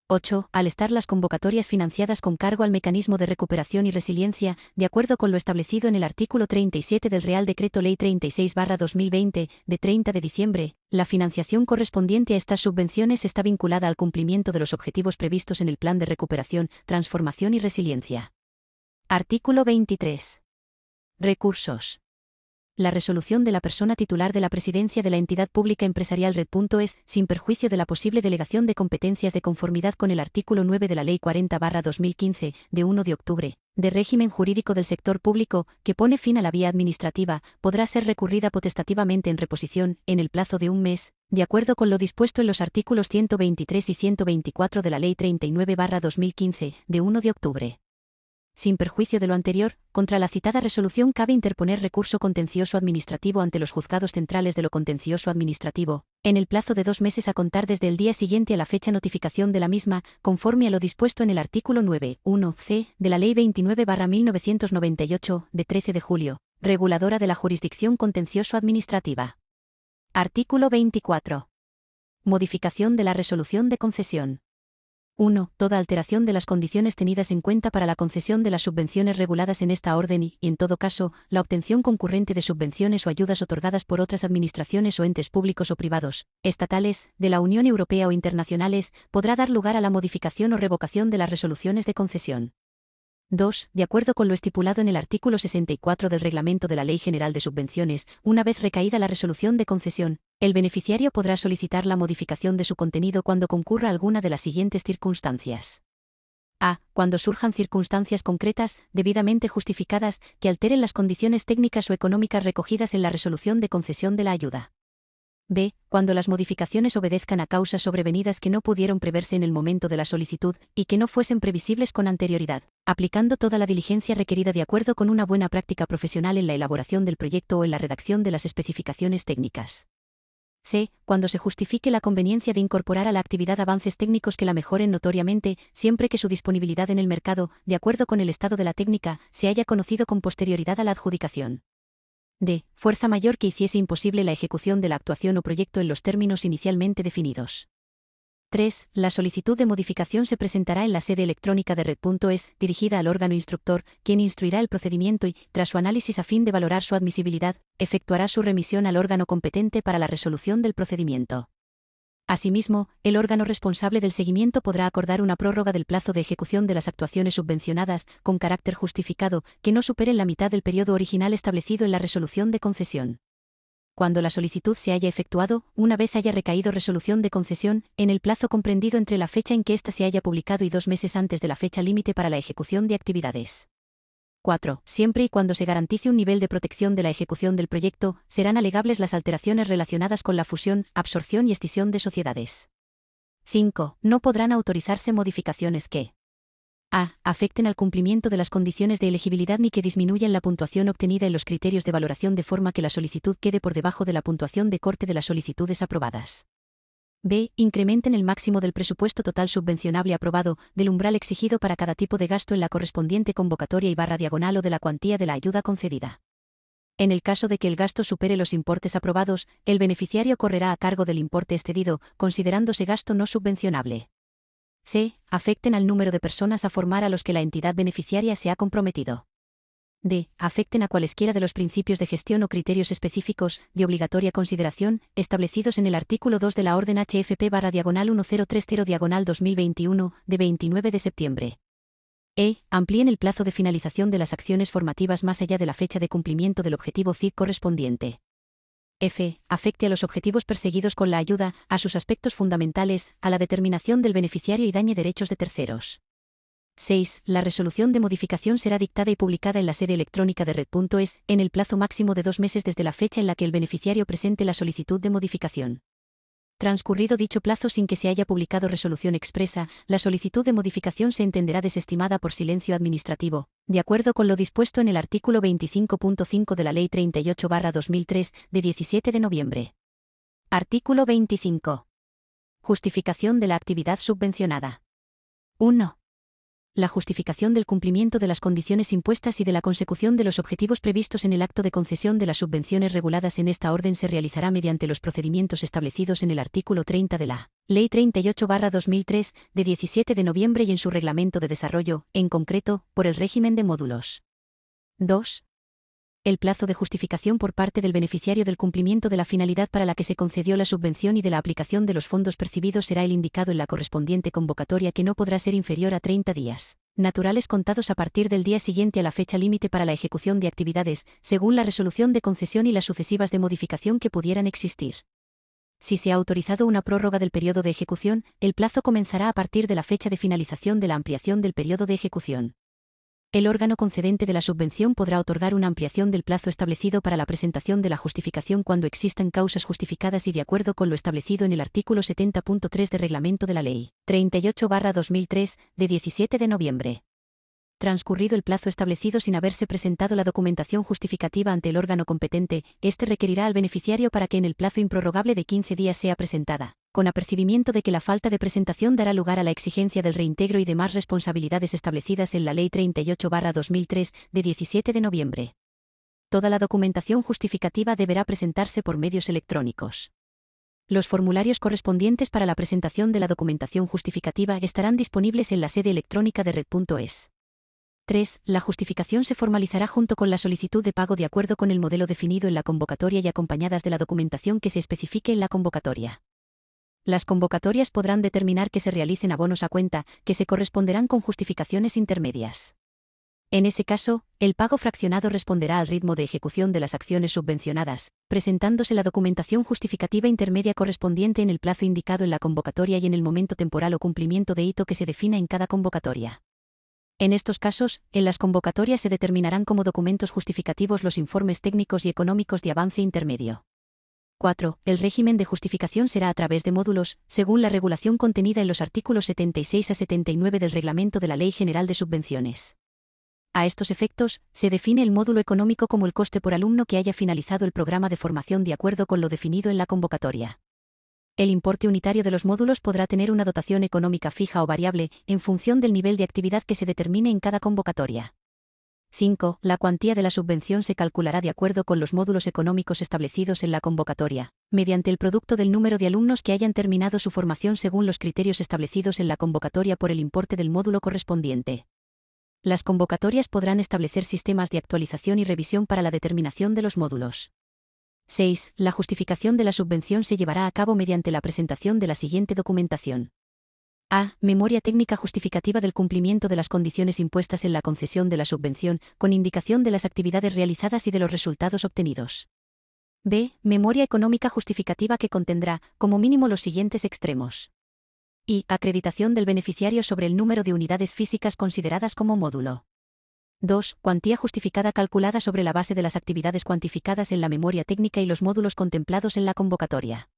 8. Al estar las convocatorias financiadas con cargo al mecanismo de recuperación y resiliencia, de acuerdo con lo establecido en el artículo 37 del Real Decreto Ley 36/2020, de 30 de diciembre, la financiación correspondiente a estas subvenciones está vinculada al cumplimiento de los objetivos previstos en el Plan de Recuperación, Transformación y Resiliencia. Artículo 23. Recursos. La resolución de la persona titular de la presidencia de la entidad pública empresarial Red.es, sin perjuicio de la posible delegación de competencias de conformidad con el artículo 9 de la Ley 40/2015, de 1 de octubre, de régimen jurídico del sector público, que pone fin a la vía administrativa, podrá ser recurrida potestativamente en reposición, en el plazo de un mes, de acuerdo con lo dispuesto en los artículos 123 y 124 de la Ley 39/2015, de 1 de octubre. Sin perjuicio de lo anterior, contra la citada resolución cabe interponer recurso contencioso administrativo ante los juzgados centrales de lo contencioso administrativo, en el plazo de 2 meses a contar desde el día siguiente a la fecha notificación de la misma, conforme a lo dispuesto en el artículo 9.1c de la Ley 29/1998, de 13 de julio, reguladora de la jurisdicción contencioso administrativa. Artículo 24. Modificación de la resolución de concesión. 1. Toda alteración de las condiciones tenidas en cuenta para la concesión de las subvenciones reguladas en esta orden y, en todo caso, la obtención concurrente de subvenciones o ayudas otorgadas por otras administraciones o entes públicos o privados, estatales, de la Unión Europea o internacionales, podrá dar lugar a la modificación o revocación de las resoluciones de concesión. 2. De acuerdo con lo estipulado en el artículo 64 del Reglamento de la Ley General de Subvenciones, una vez recaída la resolución de concesión, el beneficiario podrá solicitar la modificación de su contenido cuando concurra alguna de las siguientes circunstancias. A. Cuando surjan circunstancias concretas, debidamente justificadas, que alteren las condiciones técnicas o económicas recogidas en la resolución de concesión de la ayuda. B. Cuando las modificaciones obedezcan a causas sobrevenidas que no pudieron preverse en el momento de la solicitud, y que no fuesen previsibles con anterioridad, aplicando toda la diligencia requerida de acuerdo con una buena práctica profesional en la elaboración del proyecto o en la redacción de las especificaciones técnicas. C. Cuando se justifique la conveniencia de incorporar a la actividad avances técnicos que la mejoren notoriamente, siempre que su disponibilidad en el mercado, de acuerdo con el estado de la técnica, se haya conocido con posterioridad a la adjudicación. D. Fuerza mayor que hiciese imposible la ejecución de la actuación o proyecto en los términos inicialmente definidos. 3. La solicitud de modificación se presentará en la sede electrónica de Red.es, dirigida al órgano instructor, quien instruirá el procedimiento y, tras su análisis a fin de valorar su admisibilidad, efectuará su remisión al órgano competente para la resolución del procedimiento. Asimismo, el órgano responsable del seguimiento podrá acordar una prórroga del plazo de ejecución de las actuaciones subvencionadas, con carácter justificado, que no superen la mitad del periodo original establecido en la resolución de concesión. Cuando la solicitud se haya efectuado, una vez haya recaído resolución de concesión, en el plazo comprendido entre la fecha en que ésta se haya publicado y 2 meses antes de la fecha límite para la ejecución de actividades. 4. Siempre y cuando se garantice un nivel de protección de la ejecución del proyecto, serán alegables las alteraciones relacionadas con la fusión, absorción y escisión de sociedades. 5. No podrán autorizarse modificaciones que a. Afecten al cumplimiento de las condiciones de elegibilidad ni que disminuyan la puntuación obtenida en los criterios de valoración de forma que la solicitud quede por debajo de la puntuación de corte de las solicitudes aprobadas. B. Incrementen el máximo del presupuesto total subvencionable aprobado, del umbral exigido para cada tipo de gasto en la correspondiente convocatoria y /diagonal o de la cuantía de la ayuda concedida. En el caso de que el gasto supere los importes aprobados, el beneficiario correrá a cargo del importe excedido, considerándose gasto no subvencionable. C. Afecten al número de personas a formar a los que la entidad beneficiaria se ha comprometido. D. Afecten a cualesquiera de los principios de gestión o criterios específicos, de obligatoria consideración, establecidos en el artículo 2 de la Orden HFP/1030/2021, de 29 de septiembre. E. Amplíen el plazo de finalización de las acciones formativas más allá de la fecha de cumplimiento del objetivo CID correspondiente. F. Afecte a los objetivos perseguidos con la ayuda, a sus aspectos fundamentales, a la determinación del beneficiario y dañe derechos de terceros. 6. La resolución de modificación será dictada y publicada en la sede electrónica de Red.es, en el plazo máximo de 2 meses desde la fecha en la que el beneficiario presente la solicitud de modificación. Transcurrido dicho plazo sin que se haya publicado resolución expresa, la solicitud de modificación se entenderá desestimada por silencio administrativo, de acuerdo con lo dispuesto en el artículo 25.5 de la Ley 38/2003, de 17 de noviembre. Artículo 25. Justificación de la actividad subvencionada. 1. La justificación del cumplimiento de las condiciones impuestas y de la consecución de los objetivos previstos en el acto de concesión de las subvenciones reguladas en esta orden se realizará mediante los procedimientos establecidos en el artículo 30 de la Ley 38/2003, de 17 de noviembre y en su reglamento de desarrollo, en concreto, por el régimen de módulos. 2. El plazo de justificación por parte del beneficiario del cumplimiento de la finalidad para la que se concedió la subvención y de la aplicación de los fondos percibidos será el indicado en la correspondiente convocatoria, que no podrá ser inferior a 30 días naturales contados a partir del día siguiente a la fecha límite para la ejecución de actividades, según la resolución de concesión y las sucesivas de modificación que pudieran existir. Si se ha autorizado una prórroga del periodo de ejecución, el plazo comenzará a partir de la fecha de finalización de la ampliación del periodo de ejecución. El órgano concedente de la subvención podrá otorgar una ampliación del plazo establecido para la presentación de la justificación cuando existan causas justificadas y de acuerdo con lo establecido en el artículo 70.3 de Reglamento de la Ley 38/2003, de 17 de noviembre. Transcurrido el plazo establecido sin haberse presentado la documentación justificativa ante el órgano competente, este requerirá al beneficiario para que en el plazo improrrogable de 15 días sea presentada, con apercibimiento de que la falta de presentación dará lugar a la exigencia del reintegro y demás responsabilidades establecidas en la Ley 38/2003, de 17 de noviembre. Toda la documentación justificativa deberá presentarse por medios electrónicos. Los formularios correspondientes para la presentación de la documentación justificativa estarán disponibles en la sede electrónica de red.es. 3. La justificación se formalizará junto con la solicitud de pago de acuerdo con el modelo definido en la convocatoria y acompañadas de la documentación que se especifique en la convocatoria. Las convocatorias podrán determinar que se realicen abonos a cuenta, que se corresponderán con justificaciones intermedias. En ese caso, el pago fraccionado responderá al ritmo de ejecución de las acciones subvencionadas, presentándose la documentación justificativa intermedia correspondiente en el plazo indicado en la convocatoria y en el momento temporal o cumplimiento de hito que se defina en cada convocatoria. En estos casos, en las convocatorias se determinarán como documentos justificativos los informes técnicos y económicos de avance intermedio. 4. El régimen de justificación será a través de módulos, según la regulación contenida en los artículos 76 a 79 del Reglamento de la Ley General de Subvenciones. A estos efectos, se define el módulo económico como el coste por alumno que haya finalizado el programa de formación de acuerdo con lo definido en la convocatoria. El importe unitario de los módulos podrá tener una dotación económica fija o variable, en función del nivel de actividad que se determine en cada convocatoria. 5. La cuantía de la subvención se calculará de acuerdo con los módulos económicos establecidos en la convocatoria, mediante el producto del número de alumnos que hayan terminado su formación según los criterios establecidos en la convocatoria por el importe del módulo correspondiente. Las convocatorias podrán establecer sistemas de actualización y revisión para la determinación de los módulos. 6. La justificación de la subvención se llevará a cabo mediante la presentación de la siguiente documentación. A. Memoria técnica justificativa del cumplimiento de las condiciones impuestas en la concesión de la subvención, con indicación de las actividades realizadas y de los resultados obtenidos. B. Memoria económica justificativa que contendrá, como mínimo, los siguientes extremos. I. Acreditación del beneficiario sobre el número de unidades físicas consideradas como módulo. 2. Cuantía justificada calculada sobre la base de las actividades cuantificadas en la memoria técnica y los módulos contemplados en la convocatoria.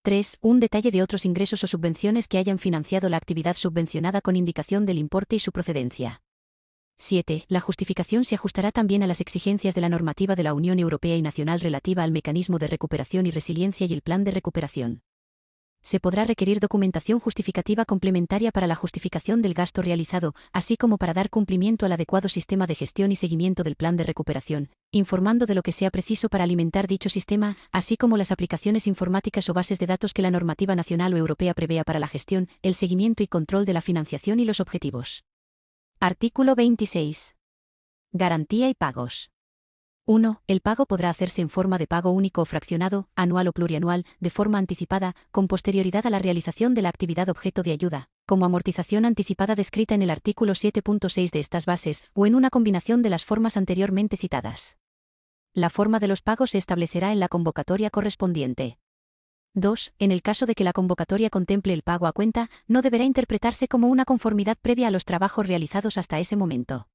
3. Un detalle de otros ingresos o subvenciones que hayan financiado la actividad subvencionada con indicación del importe y su procedencia. 7. La justificación se ajustará también a las exigencias de la normativa de la Unión Europea y nacional relativa al mecanismo de recuperación y resiliencia y el plan de recuperación. Se podrá requerir documentación justificativa complementaria para la justificación del gasto realizado, así como para dar cumplimiento al adecuado sistema de gestión y seguimiento del plan de recuperación, informando de lo que sea preciso para alimentar dicho sistema, así como las aplicaciones informáticas o bases de datos que la normativa nacional o europea prevea para la gestión, el seguimiento y control de la financiación y los objetivos. Artículo 26. Garantía y pagos. 1. El pago podrá hacerse en forma de pago único o fraccionado, anual o plurianual, de forma anticipada, con posterioridad a la realización de la actividad objeto de ayuda, como amortización anticipada descrita en el artículo 7.6 de estas bases, o en una combinación de las formas anteriormente citadas. La forma de los pagos se establecerá en la convocatoria correspondiente. 2. En el caso de que la convocatoria contemple el pago a cuenta, no deberá interpretarse como una conformidad previa a los trabajos realizados hasta ese momento.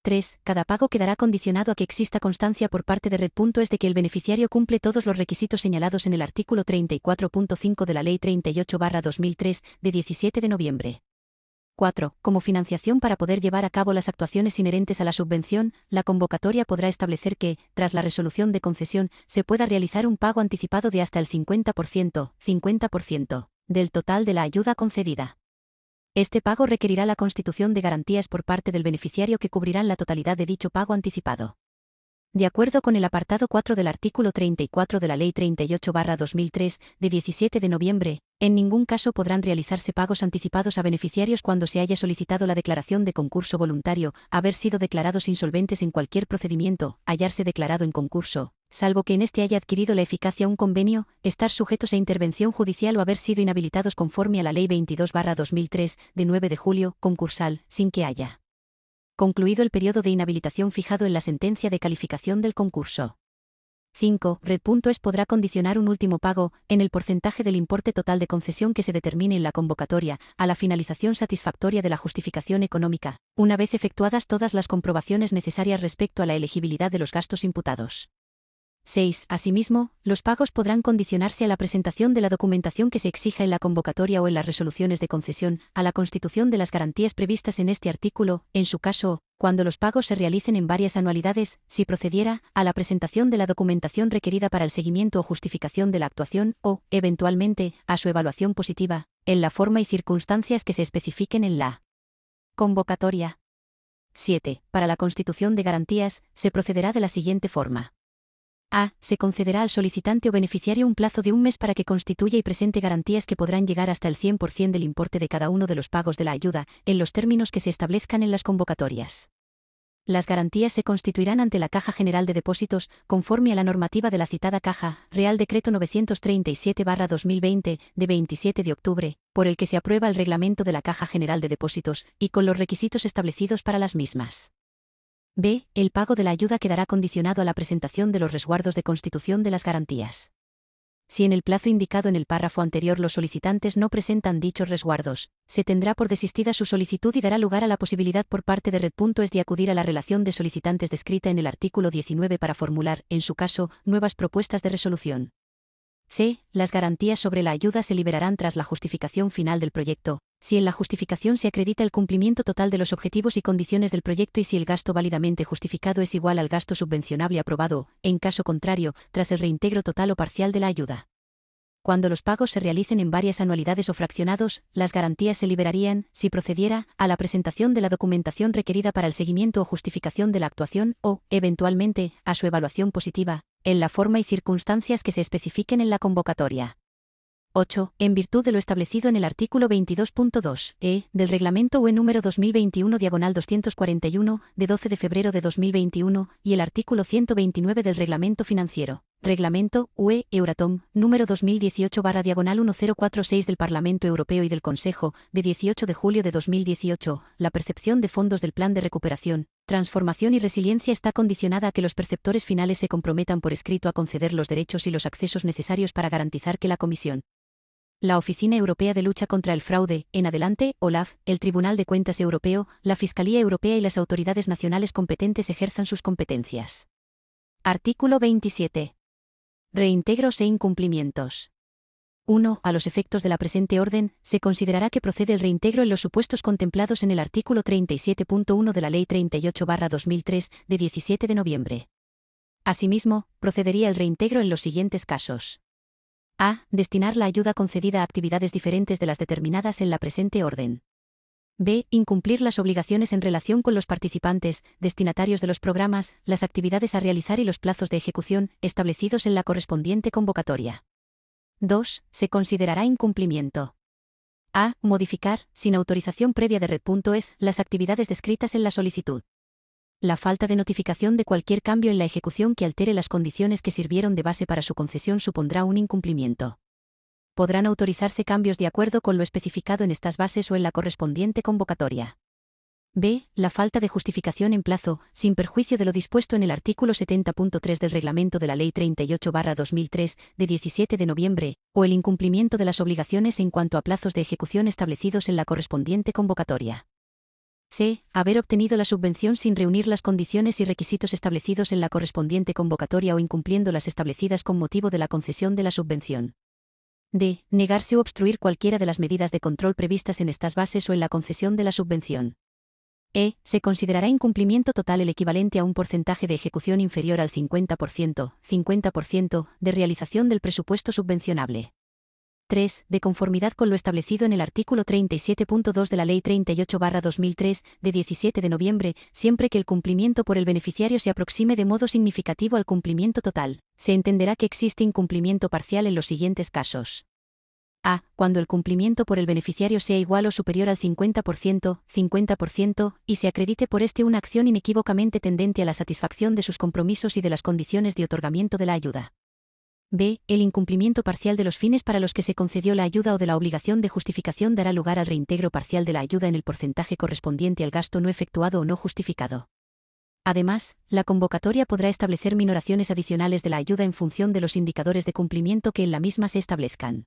3. Cada pago quedará condicionado a que exista constancia por parte de Red.es de que el beneficiario cumple todos los requisitos señalados en el artículo 34.5 de la Ley 38/2003, de 17 de noviembre. 4. Como financiación para poder llevar a cabo las actuaciones inherentes a la subvención, la convocatoria podrá establecer que, tras la resolución de concesión, se pueda realizar un pago anticipado de hasta el 50% del total de la ayuda concedida. Este pago requerirá la constitución de garantías por parte del beneficiario que cubrirán la totalidad de dicho pago anticipado. De acuerdo con el apartado 4 del artículo 34 de la Ley 38/2003, de 17 de noviembre, en ningún caso podrán realizarse pagos anticipados a beneficiarios cuando se haya solicitado la declaración de concurso voluntario, haber sido declarados insolventes en cualquier procedimiento, hallarse declarado en concurso, salvo que en este haya adquirido la eficacia un convenio, estar sujetos a intervención judicial o haber sido inhabilitados conforme a la Ley 22/2003, de 9 de julio, concursal, sin que haya concluido el periodo de inhabilitación fijado en la sentencia de calificación del concurso. 5. Red.es podrá condicionar un último pago, en el porcentaje del importe total de concesión que se determine en la convocatoria, a la finalización satisfactoria de la justificación económica, una vez efectuadas todas las comprobaciones necesarias respecto a la elegibilidad de los gastos imputados. 6. Asimismo, los pagos podrán condicionarse a la presentación de la documentación que se exija en la convocatoria o en las resoluciones de concesión, a la constitución de las garantías previstas en este artículo, en su caso, cuando los pagos se realicen en varias anualidades, si procediera, a la presentación de la documentación requerida para el seguimiento o justificación de la actuación, o, eventualmente, a su evaluación positiva, en la forma y circunstancias que se especifiquen en la convocatoria. 7. Para la constitución de garantías, se procederá de la siguiente forma. A. Se concederá al solicitante o beneficiario un plazo de un mes para que constituya y presente garantías que podrán llegar hasta el 100% del importe de cada uno de los pagos de la ayuda, en los términos que se establezcan en las convocatorias. Las garantías se constituirán ante la Caja General de Depósitos, conforme a la normativa de la citada Caja, Real Decreto 937/2020, de 27 de octubre, por el que se aprueba el reglamento de la Caja General de Depósitos, y con los requisitos establecidos para las mismas. B. El pago de la ayuda quedará condicionado a la presentación de los resguardos de constitución de las garantías. Si en el plazo indicado en el párrafo anterior los solicitantes no presentan dichos resguardos, se tendrá por desistida su solicitud y dará lugar a la posibilidad por parte de Red.es de acudir a la relación de solicitantes descrita en el artículo 19 para formular, en su caso, nuevas propuestas de resolución. C. Las garantías sobre la ayuda se liberarán tras la justificación final del proyecto, si en la justificación se acredita el cumplimiento total de los objetivos y condiciones del proyecto y si el gasto válidamente justificado es igual al gasto subvencionable aprobado, en caso contrario, tras el reintegro total o parcial de la ayuda. Cuando los pagos se realicen en varias anualidades o fraccionados, las garantías se liberarían, si procediera, a la presentación de la documentación requerida para el seguimiento o justificación de la actuación, o, eventualmente, a su evaluación positiva, en la forma y circunstancias que se especifiquen en la convocatoria. 8. En virtud de lo establecido en el artículo 22.2 del Reglamento UE número 2021/241, de 12 de febrero de 2021, y el artículo 129 del Reglamento Financiero, Reglamento UE Euratom número 2018/1046 del Parlamento Europeo y del Consejo, de 18 de julio de 2018, la percepción de fondos del Plan de Recuperación, Transformación y Resiliencia está condicionada a que los perceptores finales se comprometan por escrito a conceder los derechos y los accesos necesarios para garantizar que la Comisión, la Oficina Europea de Lucha contra el Fraude, en adelante, OLAF, el Tribunal de Cuentas Europeo, la Fiscalía Europea y las autoridades nacionales competentes ejerzan sus competencias. Artículo 27. Reintegros e incumplimientos. 1. A los efectos de la presente orden, se considerará que procede el reintegro en los supuestos contemplados en el artículo 37.1 de la Ley 38/2003, de 17 de noviembre. Asimismo, procedería el reintegro en los siguientes casos. A. Destinar la ayuda concedida a actividades diferentes de las determinadas en la presente orden. B. Incumplir las obligaciones en relación con los participantes, destinatarios de los programas, las actividades a realizar y los plazos de ejecución, establecidos en la correspondiente convocatoria. 2. Se considerará incumplimiento. A. Modificar, sin autorización previa de Red.es, las actividades descritas en la solicitud. La falta de notificación de cualquier cambio en la ejecución que altere las condiciones que sirvieron de base para su concesión supondrá un incumplimiento. Podrán autorizarse cambios de acuerdo con lo especificado en estas bases o en la correspondiente convocatoria. B. La falta de justificación en plazo, sin perjuicio de lo dispuesto en el artículo 70.3 del Reglamento de la Ley 38/2003, de 17 de noviembre, o el incumplimiento de las obligaciones en cuanto a plazos de ejecución establecidos en la correspondiente convocatoria. C. Haber obtenido la subvención sin reunir las condiciones y requisitos establecidos en la correspondiente convocatoria o incumpliendo las establecidas con motivo de la concesión de la subvención. D. Negarse u obstruir cualquiera de las medidas de control previstas en estas bases o en la concesión de la subvención. E. Se considerará incumplimiento total el equivalente a un porcentaje de ejecución inferior al 50% de realización del presupuesto subvencionable. 3. De conformidad con lo establecido en el artículo 37.2 de la Ley 38/2003, de 17 de noviembre, siempre que el cumplimiento por el beneficiario se aproxime de modo significativo al cumplimiento total, se entenderá que existe incumplimiento parcial en los siguientes casos. A. Cuando el cumplimiento por el beneficiario sea igual o superior al 50%, y se acredite por este una acción inequívocamente tendente a la satisfacción de sus compromisos y de las condiciones de otorgamiento de la ayuda. B. El incumplimiento parcial de los fines para los que se concedió la ayuda o de la obligación de justificación dará lugar al reintegro parcial de la ayuda en el porcentaje correspondiente al gasto no efectuado o no justificado. Además, la convocatoria podrá establecer minoraciones adicionales de la ayuda en función de los indicadores de cumplimiento que en la misma se establezcan.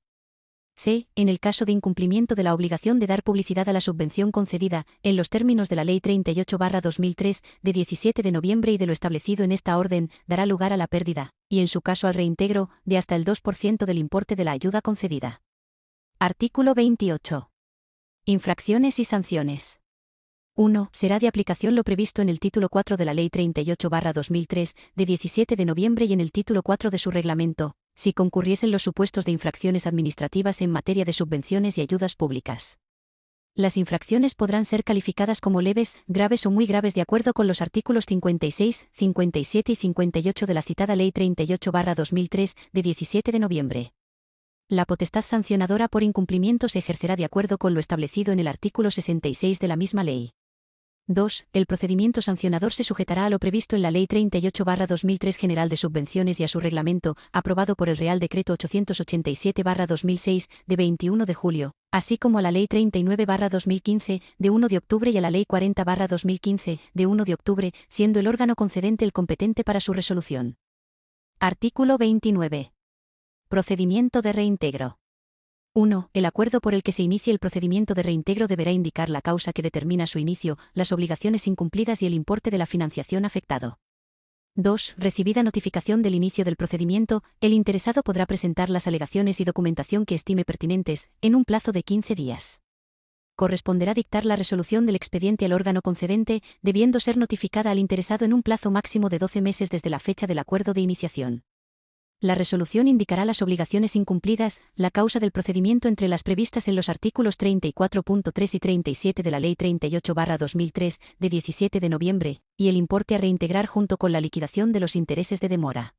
C. En el caso de incumplimiento de la obligación de dar publicidad a la subvención concedida, en los términos de la Ley 38/2003, de 17 de noviembre y de lo establecido en esta orden, dará lugar a la pérdida, y en su caso al reintegro, de hasta el 2% del importe de la ayuda concedida. Artículo 28. Infracciones y sanciones. 1. Será de aplicación lo previsto en el título 4 de la Ley 38/2003, de 17 de noviembre y en el título 4 de su reglamento, si concurriesen los supuestos de infracciones administrativas en materia de subvenciones y ayudas públicas. Las infracciones podrán ser calificadas como leves, graves o muy graves de acuerdo con los artículos 56, 57 y 58 de la citada Ley 38/2003, de 17 de noviembre. La potestad sancionadora por incumplimiento se ejercerá de acuerdo con lo establecido en el artículo 66 de la misma ley. 2. El procedimiento sancionador se sujetará a lo previsto en la Ley 38/2003 General de Subvenciones y a su reglamento, aprobado por el Real Decreto 887/2006, de 21 de julio, así como a la Ley 39/2015, de 1 de octubre y a la Ley 40/2015, de 1 de octubre, siendo el órgano concedente el competente para su resolución. Artículo 29. Procedimiento de reintegro. 1. El acuerdo por el que se inicie el procedimiento de reintegro deberá indicar la causa que determina su inicio, las obligaciones incumplidas y el importe de la financiación afectado. 2. Recibida notificación del inicio del procedimiento, el interesado podrá presentar las alegaciones y documentación que estime pertinentes, en un plazo de 15 días. Corresponderá dictar la resolución del expediente al órgano concedente, debiendo ser notificada al interesado en un plazo máximo de 12 meses desde la fecha del acuerdo de iniciación. La resolución indicará las obligaciones incumplidas, la causa del procedimiento entre las previstas en los artículos 34.3 y 37 de la Ley 38/2003, de 17 de noviembre, y el importe a reintegrar junto con la liquidación de los intereses de demora.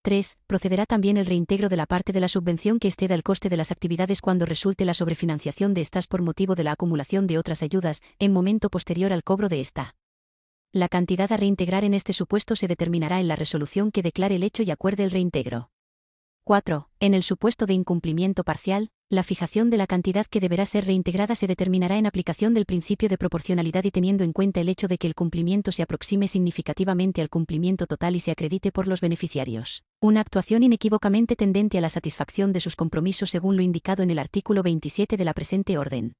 3. Procederá también el reintegro de la parte de la subvención que exceda el coste de las actividades cuando resulte la sobrefinanciación de estas por motivo de la acumulación de otras ayudas, en momento posterior al cobro de esta. La cantidad a reintegrar en este supuesto se determinará en la resolución que declare el hecho y acuerde el reintegro. 4. En el supuesto de incumplimiento parcial, la fijación de la cantidad que deberá ser reintegrada se determinará en aplicación del principio de proporcionalidad y teniendo en cuenta el hecho de que el cumplimiento se aproxime significativamente al cumplimiento total y se acredite por los beneficiarios. Una actuación inequívocamente tendente a la satisfacción de sus compromisos según lo indicado en el artículo 27 de la presente orden.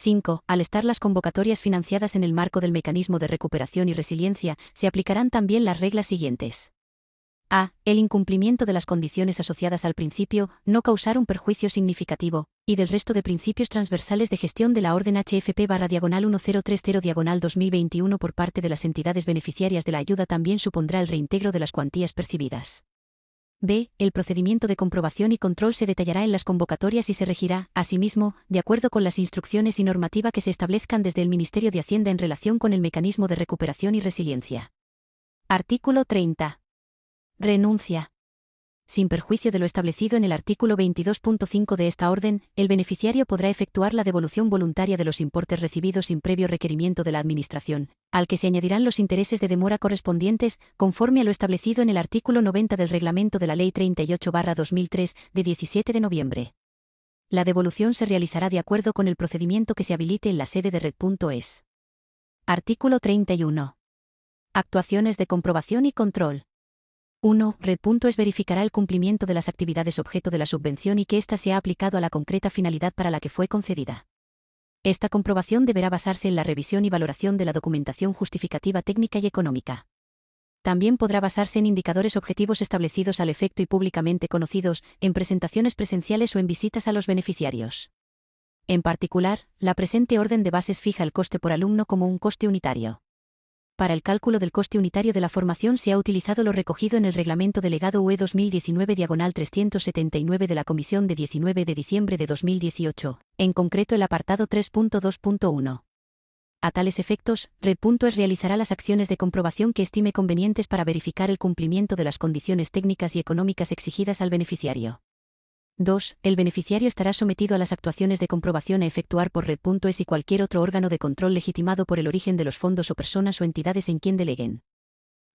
5. Al estar las convocatorias financiadas en el marco del mecanismo de recuperación y resiliencia, se aplicarán también las reglas siguientes. A. El incumplimiento de las condiciones asociadas al principio, no causar un perjuicio significativo, y del resto de principios transversales de gestión de la orden HFP/1030/2021 por parte de las entidades beneficiarias de la ayuda también supondrá el reintegro de las cuantías percibidas. B. El procedimiento de comprobación y control se detallará en las convocatorias y se regirá, asimismo, de acuerdo con las instrucciones y normativa que se establezcan desde el Ministerio de Hacienda en relación con el mecanismo de recuperación y resiliencia. Artículo 30. Renuncia. Sin perjuicio de lo establecido en el artículo 22.5 de esta orden, el beneficiario podrá efectuar la devolución voluntaria de los importes recibidos sin previo requerimiento de la Administración, al que se añadirán los intereses de demora correspondientes, conforme a lo establecido en el artículo 90 del reglamento de la Ley 38/2003, de 17 de noviembre. La devolución se realizará de acuerdo con el procedimiento que se habilite en la sede de red.es. Artículo 31. Actuaciones de comprobación y control. 1. Red.es verificará el cumplimiento de las actividades objeto de la subvención y que ésta se ha aplicado a la concreta finalidad para la que fue concedida. Esta comprobación deberá basarse en la revisión y valoración de la documentación justificativa técnica y económica. También podrá basarse en indicadores objetivos establecidos al efecto y públicamente conocidos, en presentaciones presenciales o en visitas a los beneficiarios. En particular, la presente orden de bases fija el coste por alumno como un coste unitario. Para el cálculo del coste unitario de la formación se ha utilizado lo recogido en el Reglamento Delegado UE 2019/379 de la Comisión de 19 de diciembre de 2018, en concreto el apartado 3.2.1. A tales efectos, Red.es realizará las acciones de comprobación que estime convenientes para verificar el cumplimiento de las condiciones técnicas y económicas exigidas al beneficiario. 2. El beneficiario estará sometido a las actuaciones de comprobación a efectuar por Red.es y cualquier otro órgano de control legitimado por el origen de los fondos o personas o entidades en quien deleguen.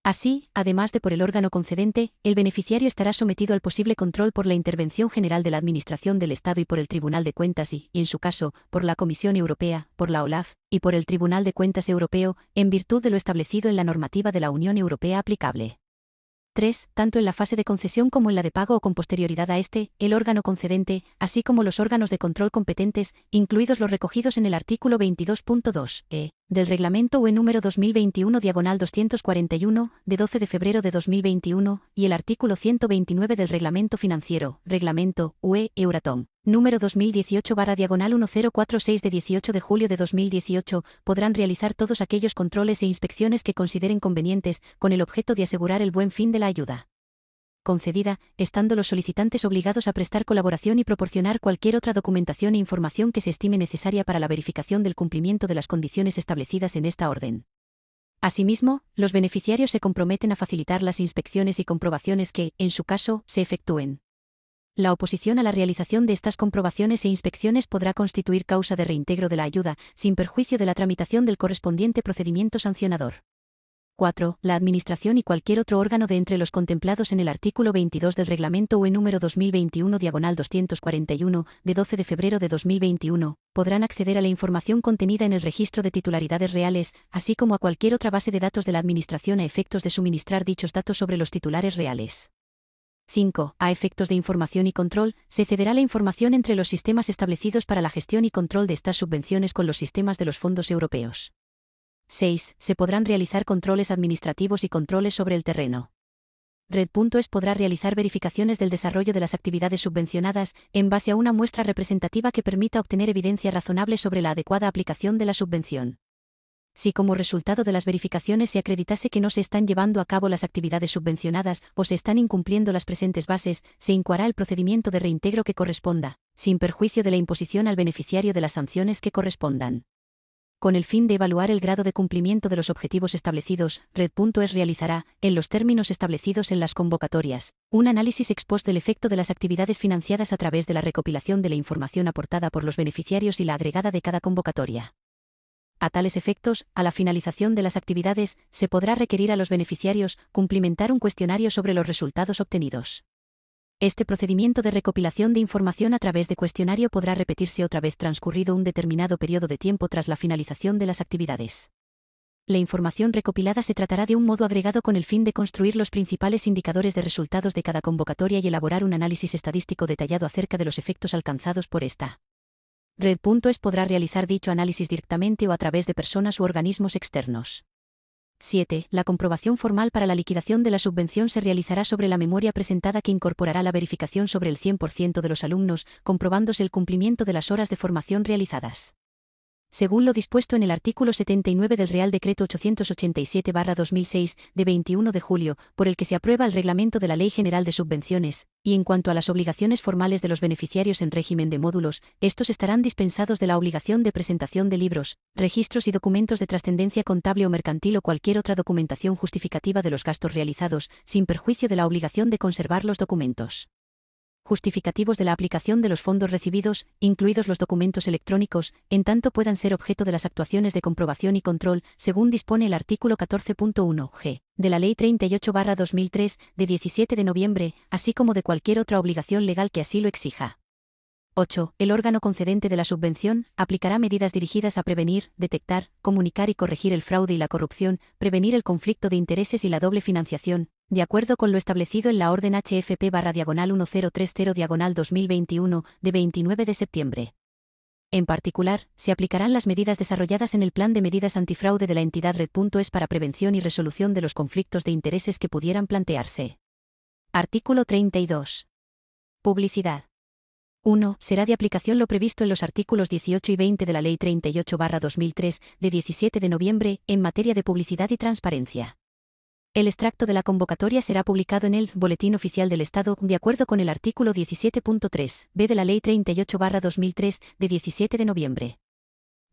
Así, además de por el órgano concedente, el beneficiario estará sometido al posible control por la Intervención General de la Administración del Estado y por el Tribunal de Cuentas y, en su caso, por la Comisión Europea, por la OLAF, y por el Tribunal de Cuentas Europeo, en virtud de lo establecido en la normativa de la Unión Europea aplicable. 3. Tanto en la fase de concesión como en la de pago o con posterioridad a este, el órgano concedente, así como los órganos de control competentes, incluidos los recogidos en el artículo 22.2 del Reglamento UE número 2021/241, de 12 de febrero de 2021, y el artículo 129 del Reglamento Financiero, Reglamento UE Euratom, número 2018/1046 de 18 de julio de 2018, podrán realizar todos aquellos controles e inspecciones que consideren convenientes, con el objeto de asegurar el buen fin de la ayuda concedida, estando los solicitantes obligados a prestar colaboración y proporcionar cualquier otra documentación e información que se estime necesaria para la verificación del cumplimiento de las condiciones establecidas en esta orden. Asimismo, los beneficiarios se comprometen a facilitar las inspecciones y comprobaciones que, en su caso, se efectúen. La oposición a la realización de estas comprobaciones e inspecciones podrá constituir causa de reintegro de la ayuda, sin perjuicio de la tramitación del correspondiente procedimiento sancionador. 4. La Administración y cualquier otro órgano de entre los contemplados en el artículo 22 del Reglamento UE número 2021/241, de 12 de febrero de 2021, podrán acceder a la información contenida en el registro de titularidades reales, así como a cualquier otra base de datos de la Administración a efectos de suministrar dichos datos sobre los titulares reales. 5. A efectos de información y control, se cederá la información entre los sistemas establecidos para la gestión y control de estas subvenciones con los sistemas de los fondos europeos. 6. Se podrán realizar controles administrativos y controles sobre el terreno. Red.es podrá realizar verificaciones del desarrollo de las actividades subvencionadas, en base a una muestra representativa que permita obtener evidencia razonable sobre la adecuada aplicación de la subvención. Si como resultado de las verificaciones se acreditase que no se están llevando a cabo las actividades subvencionadas o se están incumpliendo las presentes bases, se incoará el procedimiento de reintegro que corresponda, sin perjuicio de la imposición al beneficiario de las sanciones que correspondan. Con el fin de evaluar el grado de cumplimiento de los objetivos establecidos, Red.es realizará, en los términos establecidos en las convocatorias, un análisis ex post del efecto de las actividades financiadas a través de la recopilación de la información aportada por los beneficiarios y la agregada de cada convocatoria. A tales efectos, a la finalización de las actividades, se podrá requerir a los beneficiarios cumplimentar un cuestionario sobre los resultados obtenidos. Este procedimiento de recopilación de información a través de cuestionario podrá repetirse otra vez transcurrido un determinado periodo de tiempo tras la finalización de las actividades. La información recopilada se tratará de un modo agregado con el fin de construir los principales indicadores de resultados de cada convocatoria y elaborar un análisis estadístico detallado acerca de los efectos alcanzados por esta. Red.es podrá realizar dicho análisis directamente o a través de personas u organismos externos. 7. La comprobación formal para la liquidación de la subvención se realizará sobre la memoria presentada que incorporará la verificación sobre el 100% de los alumnos, comprobándose el cumplimiento de las horas de formación realizadas. Según lo dispuesto en el artículo 79 del Real Decreto 887/2006, de 21 de julio, por el que se aprueba el reglamento de la Ley General de Subvenciones, y en cuanto a las obligaciones formales de los beneficiarios en régimen de módulos, estos estarán dispensados de la obligación de presentación de libros, registros y documentos de trascendencia contable o mercantil o cualquier otra documentación justificativa de los gastos realizados, sin perjuicio de la obligación de conservar los documentos justificativos de la aplicación de los fondos recibidos, incluidos los documentos electrónicos, en tanto puedan ser objeto de las actuaciones de comprobación y control, según dispone el artículo 14.1 g de la Ley 38/2003, de 17 de noviembre, así como de cualquier otra obligación legal que así lo exija. 8. El órgano concedente de la subvención aplicará medidas dirigidas a prevenir, detectar, comunicar y corregir el fraude y la corrupción, prevenir el conflicto de intereses y la doble financiación, de acuerdo con lo establecido en la Orden HFP/1030/2021, de 29 de septiembre. En particular, se aplicarán las medidas desarrolladas en el Plan de Medidas Antifraude de la entidad Red.es para prevención y resolución de los conflictos de intereses que pudieran plantearse. Artículo 32. Publicidad. 1. Será de aplicación lo previsto en los artículos 18 y 20 de la Ley 38/2003, de 17 de noviembre, en materia de publicidad y transparencia. El extracto de la convocatoria será publicado en el Boletín Oficial del Estado, de acuerdo con el artículo 17.3 b de la Ley 38/2003, de 17 de noviembre.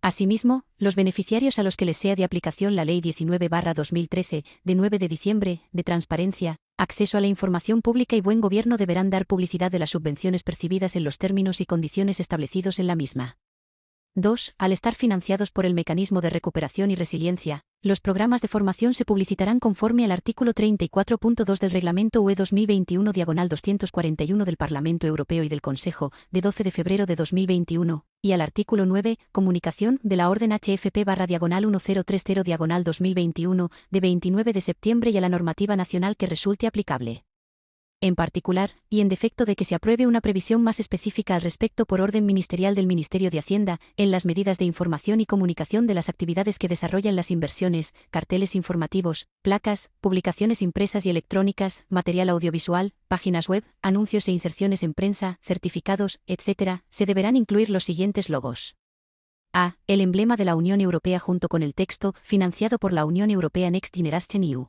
Asimismo, los beneficiarios a los que les sea de aplicación la Ley 19/2013, de 9 de diciembre, de transparencia, acceso a la información pública y buen gobierno deberán dar publicidad de las subvenciones percibidas en los términos y condiciones establecidos en la misma. 2. Al estar financiados por el Mecanismo de Recuperación y Resiliencia, los programas de formación se publicitarán conforme al artículo 34.2 del Reglamento UE 2021/241 del Parlamento Europeo y del Consejo, de 12 de febrero de 2021, y al artículo 9, comunicación, de la Orden HFP/1030/2021, de 29 de septiembre y a la normativa nacional que resulte aplicable. En particular, y en defecto de que se apruebe una previsión más específica al respecto por orden ministerial del Ministerio de Hacienda, en las medidas de información y comunicación de las actividades que desarrollan las inversiones, carteles informativos, placas, publicaciones impresas y electrónicas, material audiovisual, páginas web, anuncios e inserciones en prensa, certificados, etc., se deberán incluir los siguientes logos. A. El emblema de la Unión Europea junto con el texto, financiado por la Unión Europea Next Generation EU.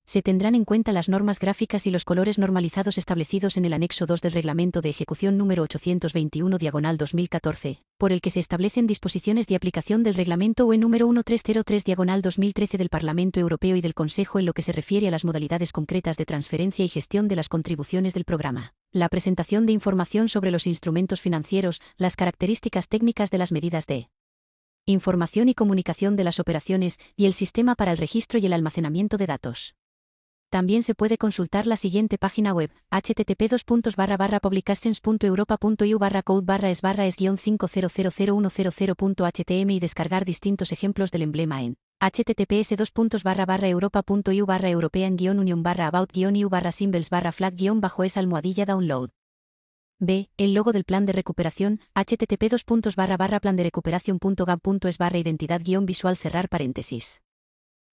Se tendrán en cuenta las normas gráficas y los colores normalizados establecidos en el anexo 2 del Reglamento de Ejecución número 821/2014, por el que se establecen disposiciones de aplicación del Reglamento UE número 1303/2013 del Parlamento Europeo y del Consejo en lo que se refiere a las modalidades concretas de transferencia y gestión de las contribuciones del programa, la presentación de información sobre los instrumentos financieros, las características técnicas de las medidas de información y comunicación de las operaciones y el sistema para el registro y el almacenamiento de datos. También se puede consultar la siguiente página web, http://publications.europa.eu/code/es/es-50001000.htm y descargar distintos ejemplos del emblema en https://europa.eu/european-union/about-eu/symbols/flag-es-download. B. El logo del plan de recuperación, http://planderecuperacion.gov.es/identidad-visual cerrar paréntesis.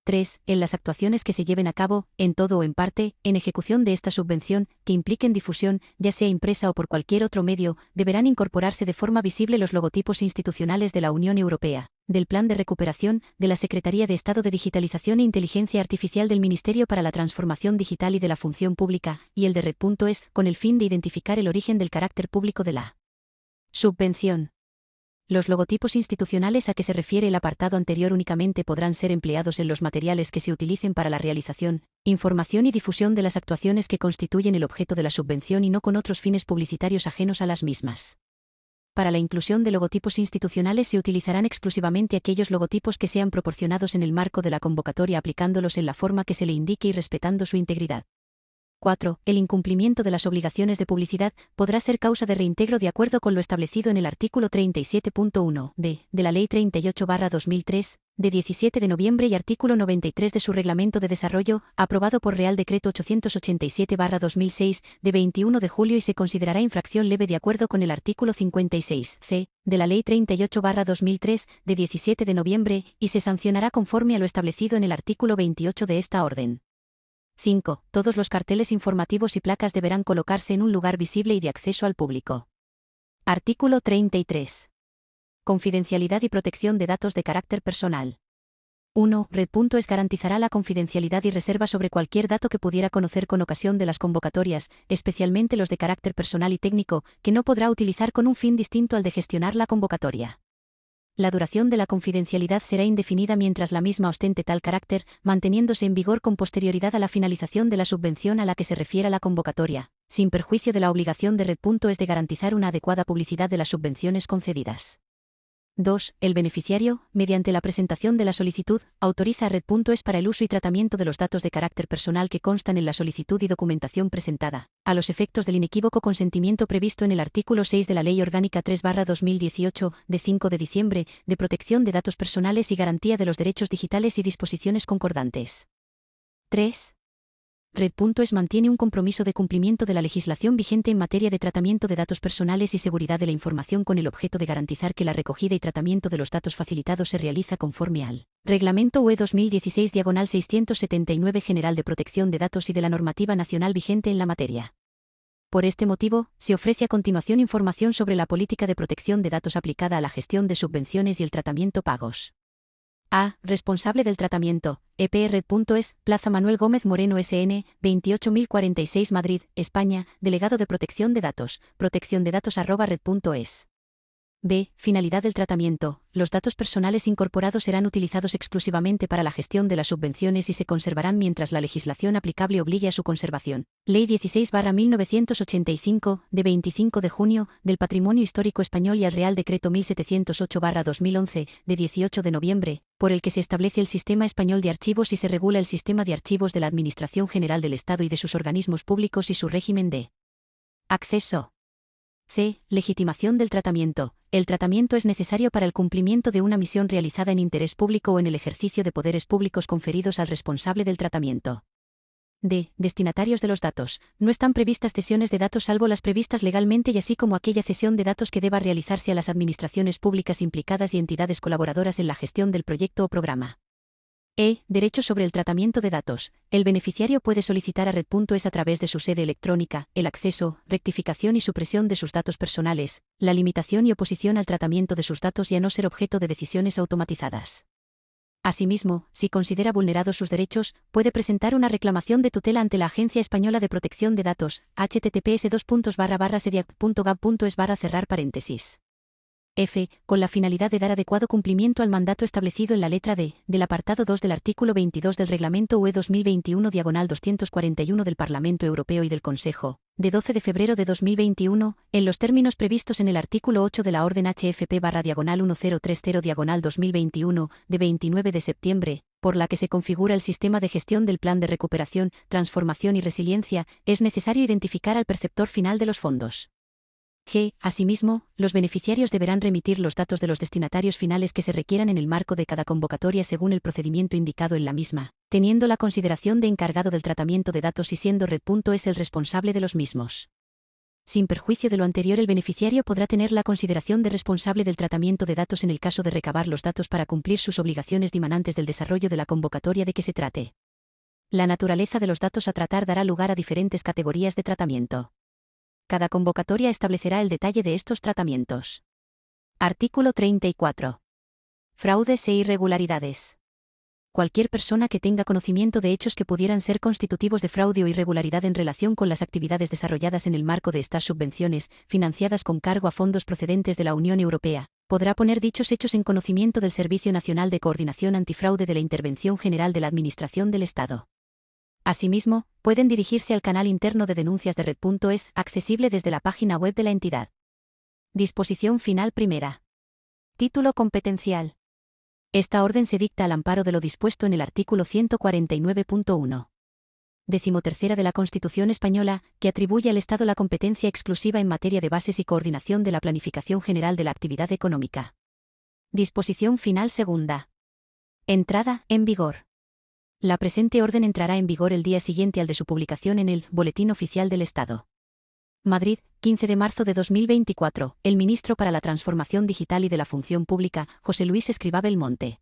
3. En las actuaciones que se lleven a cabo, en todo o en parte, en ejecución de esta subvención, que impliquen difusión, ya sea impresa o por cualquier otro medio, deberán incorporarse de forma visible los logotipos institucionales de la Unión Europea, del Plan de Recuperación, de la Secretaría de Estado de Digitalización e Inteligencia Artificial del Ministerio para la Transformación Digital y de la Función Pública, y el de Red.es, con el fin de identificar el origen del carácter público de la subvención. Los logotipos institucionales a que se refiere el apartado anterior únicamente podrán ser empleados en los materiales que se utilicen para la realización, información y difusión de las actuaciones que constituyen el objeto de la subvención y no con otros fines publicitarios ajenos a las mismas. Para la inclusión de logotipos institucionales se utilizarán exclusivamente aquellos logotipos que sean proporcionados en el marco de la convocatoria aplicándolos en la forma que se le indique y respetando su integridad. 4. El incumplimiento de las obligaciones de publicidad podrá ser causa de reintegro de acuerdo con lo establecido en el artículo 37.1 de la Ley 38/2003, de 17 de noviembre y artículo 93 de su Reglamento de Desarrollo, aprobado por Real Decreto 887/2006, de 21 de julio y se considerará infracción leve de acuerdo con el artículo 56c de la Ley 38/2003, de 17 de noviembre, y se sancionará conforme a lo establecido en el artículo 28 de esta orden. 5. Todos los carteles informativos y placas deberán colocarse en un lugar visible y de acceso al público. Artículo 33. Confidencialidad y protección de datos de carácter personal. 1. Red.es garantizará la confidencialidad y reserva sobre cualquier dato que pudiera conocer con ocasión de las convocatorias, especialmente los de carácter personal y técnico, que no podrá utilizar con un fin distinto al de gestionar la convocatoria. La duración de la confidencialidad será indefinida mientras la misma ostente tal carácter, manteniéndose en vigor con posterioridad a la finalización de la subvención a la que se refiera la convocatoria, sin perjuicio de la obligación de Red.es de garantizar una adecuada publicidad de las subvenciones concedidas. 2. El beneficiario, mediante la presentación de la solicitud, autoriza a Red.es para el uso y tratamiento de los datos de carácter personal que constan en la solicitud y documentación presentada, a los efectos del inequívoco consentimiento previsto en el artículo 6 de la Ley Orgánica 3/2018, de 5 de diciembre, de protección de datos personales y garantía de los derechos digitales y disposiciones concordantes. 3. Red.es mantiene un compromiso de cumplimiento de la legislación vigente en materia de tratamiento de datos personales y seguridad de la información con el objeto de garantizar que la recogida y tratamiento de los datos facilitados se realiza conforme al Reglamento UE 2016/679 General de Protección de Datos y de la normativa nacional vigente en la materia. Por este motivo, se ofrece a continuación información sobre la política de protección de datos aplicada a la gestión de subvenciones y el tratamiento pagos. A. Responsable del tratamiento, epred.es, Plaza Manuel Gómez Moreno SN, 28046 Madrid, España, Delegado de Protección de Datos, protecciondedatos@red.es. B. Finalidad del tratamiento. Los datos personales incorporados serán utilizados exclusivamente para la gestión de las subvenciones y se conservarán mientras la legislación aplicable obligue a su conservación. Ley 16/1985, de 25 de junio, del Patrimonio Histórico Español y al Real Decreto 1708/2011, de 18 de noviembre, por el que se establece el Sistema Español de Archivos y se regula el sistema de archivos de la Administración General del Estado y de sus organismos públicos y su régimen de acceso. C. Legitimación del tratamiento. El tratamiento es necesario para el cumplimiento de una misión realizada en interés público o en el ejercicio de poderes públicos conferidos al responsable del tratamiento. D. Destinatarios de los datos. No están previstas cesiones de datos salvo las previstas legalmente y así como aquella cesión de datos que deba realizarse a las administraciones públicas implicadas y entidades colaboradoras en la gestión del proyecto o programa. Derecho sobre el tratamiento de datos. El beneficiario puede solicitar a Red.es a través de su sede electrónica, el acceso, rectificación y supresión de sus datos personales, la limitación y oposición al tratamiento de sus datos y a no ser objeto de decisiones automatizadas. Asimismo, si considera vulnerados sus derechos, puede presentar una reclamación de tutela ante la Agencia Española de Protección de Datos, https://sediac.gov.es/cerrar paréntesis. F. Con la finalidad de dar adecuado cumplimiento al mandato establecido en la letra D, del apartado 2 del artículo 22 del Reglamento UE 2021/241 del Parlamento Europeo y del Consejo, de 12 de febrero de 2021, en los términos previstos en el artículo 8 de la Orden HFP/1030/2021, de 29 de septiembre, por la que se configura el sistema de gestión del Plan de Recuperación, Transformación y Resiliencia, es necesario identificar al perceptor final de los fondos. G. Asimismo, los beneficiarios deberán remitir los datos de los destinatarios finales que se requieran en el marco de cada convocatoria según el procedimiento indicado en la misma, teniendo la consideración de encargado del tratamiento de datos y siendo Red.es el responsable de los mismos. Sin perjuicio de lo anterior, el beneficiario podrá tener la consideración de responsable del tratamiento de datos en el caso de recabar los datos para cumplir sus obligaciones dimanantes del desarrollo de la convocatoria de que se trate. La naturaleza de los datos a tratar dará lugar a diferentes categorías de tratamiento. Cada convocatoria establecerá el detalle de estos tratamientos. Artículo 34. Fraudes e irregularidades. Cualquier persona que tenga conocimiento de hechos que pudieran ser constitutivos de fraude o irregularidad en relación con las actividades desarrolladas en el marco de estas subvenciones, financiadas con cargo a fondos procedentes de la Unión Europea, podrá poner dichos hechos en conocimiento del Servicio Nacional de Coordinación Antifraude de la Intervención General de la Administración del Estado. Asimismo, pueden dirigirse al canal interno de denuncias de Red.es, accesible desde la página web de la entidad. Disposición final primera. Título competencial. Esta orden se dicta al amparo de lo dispuesto en el artículo 149.1. 13ª de la Constitución Española, que atribuye al Estado la competencia exclusiva en materia de bases y coordinación de la planificación general de la actividad económica. Disposición final segunda. Entrada en vigor. La presente orden entrará en vigor el día siguiente al de su publicación en el Boletín Oficial del Estado. Madrid, 15 de marzo de 2024. El ministro para la Transformación Digital y de la Función Pública, José Luis Escrivá Belmonte.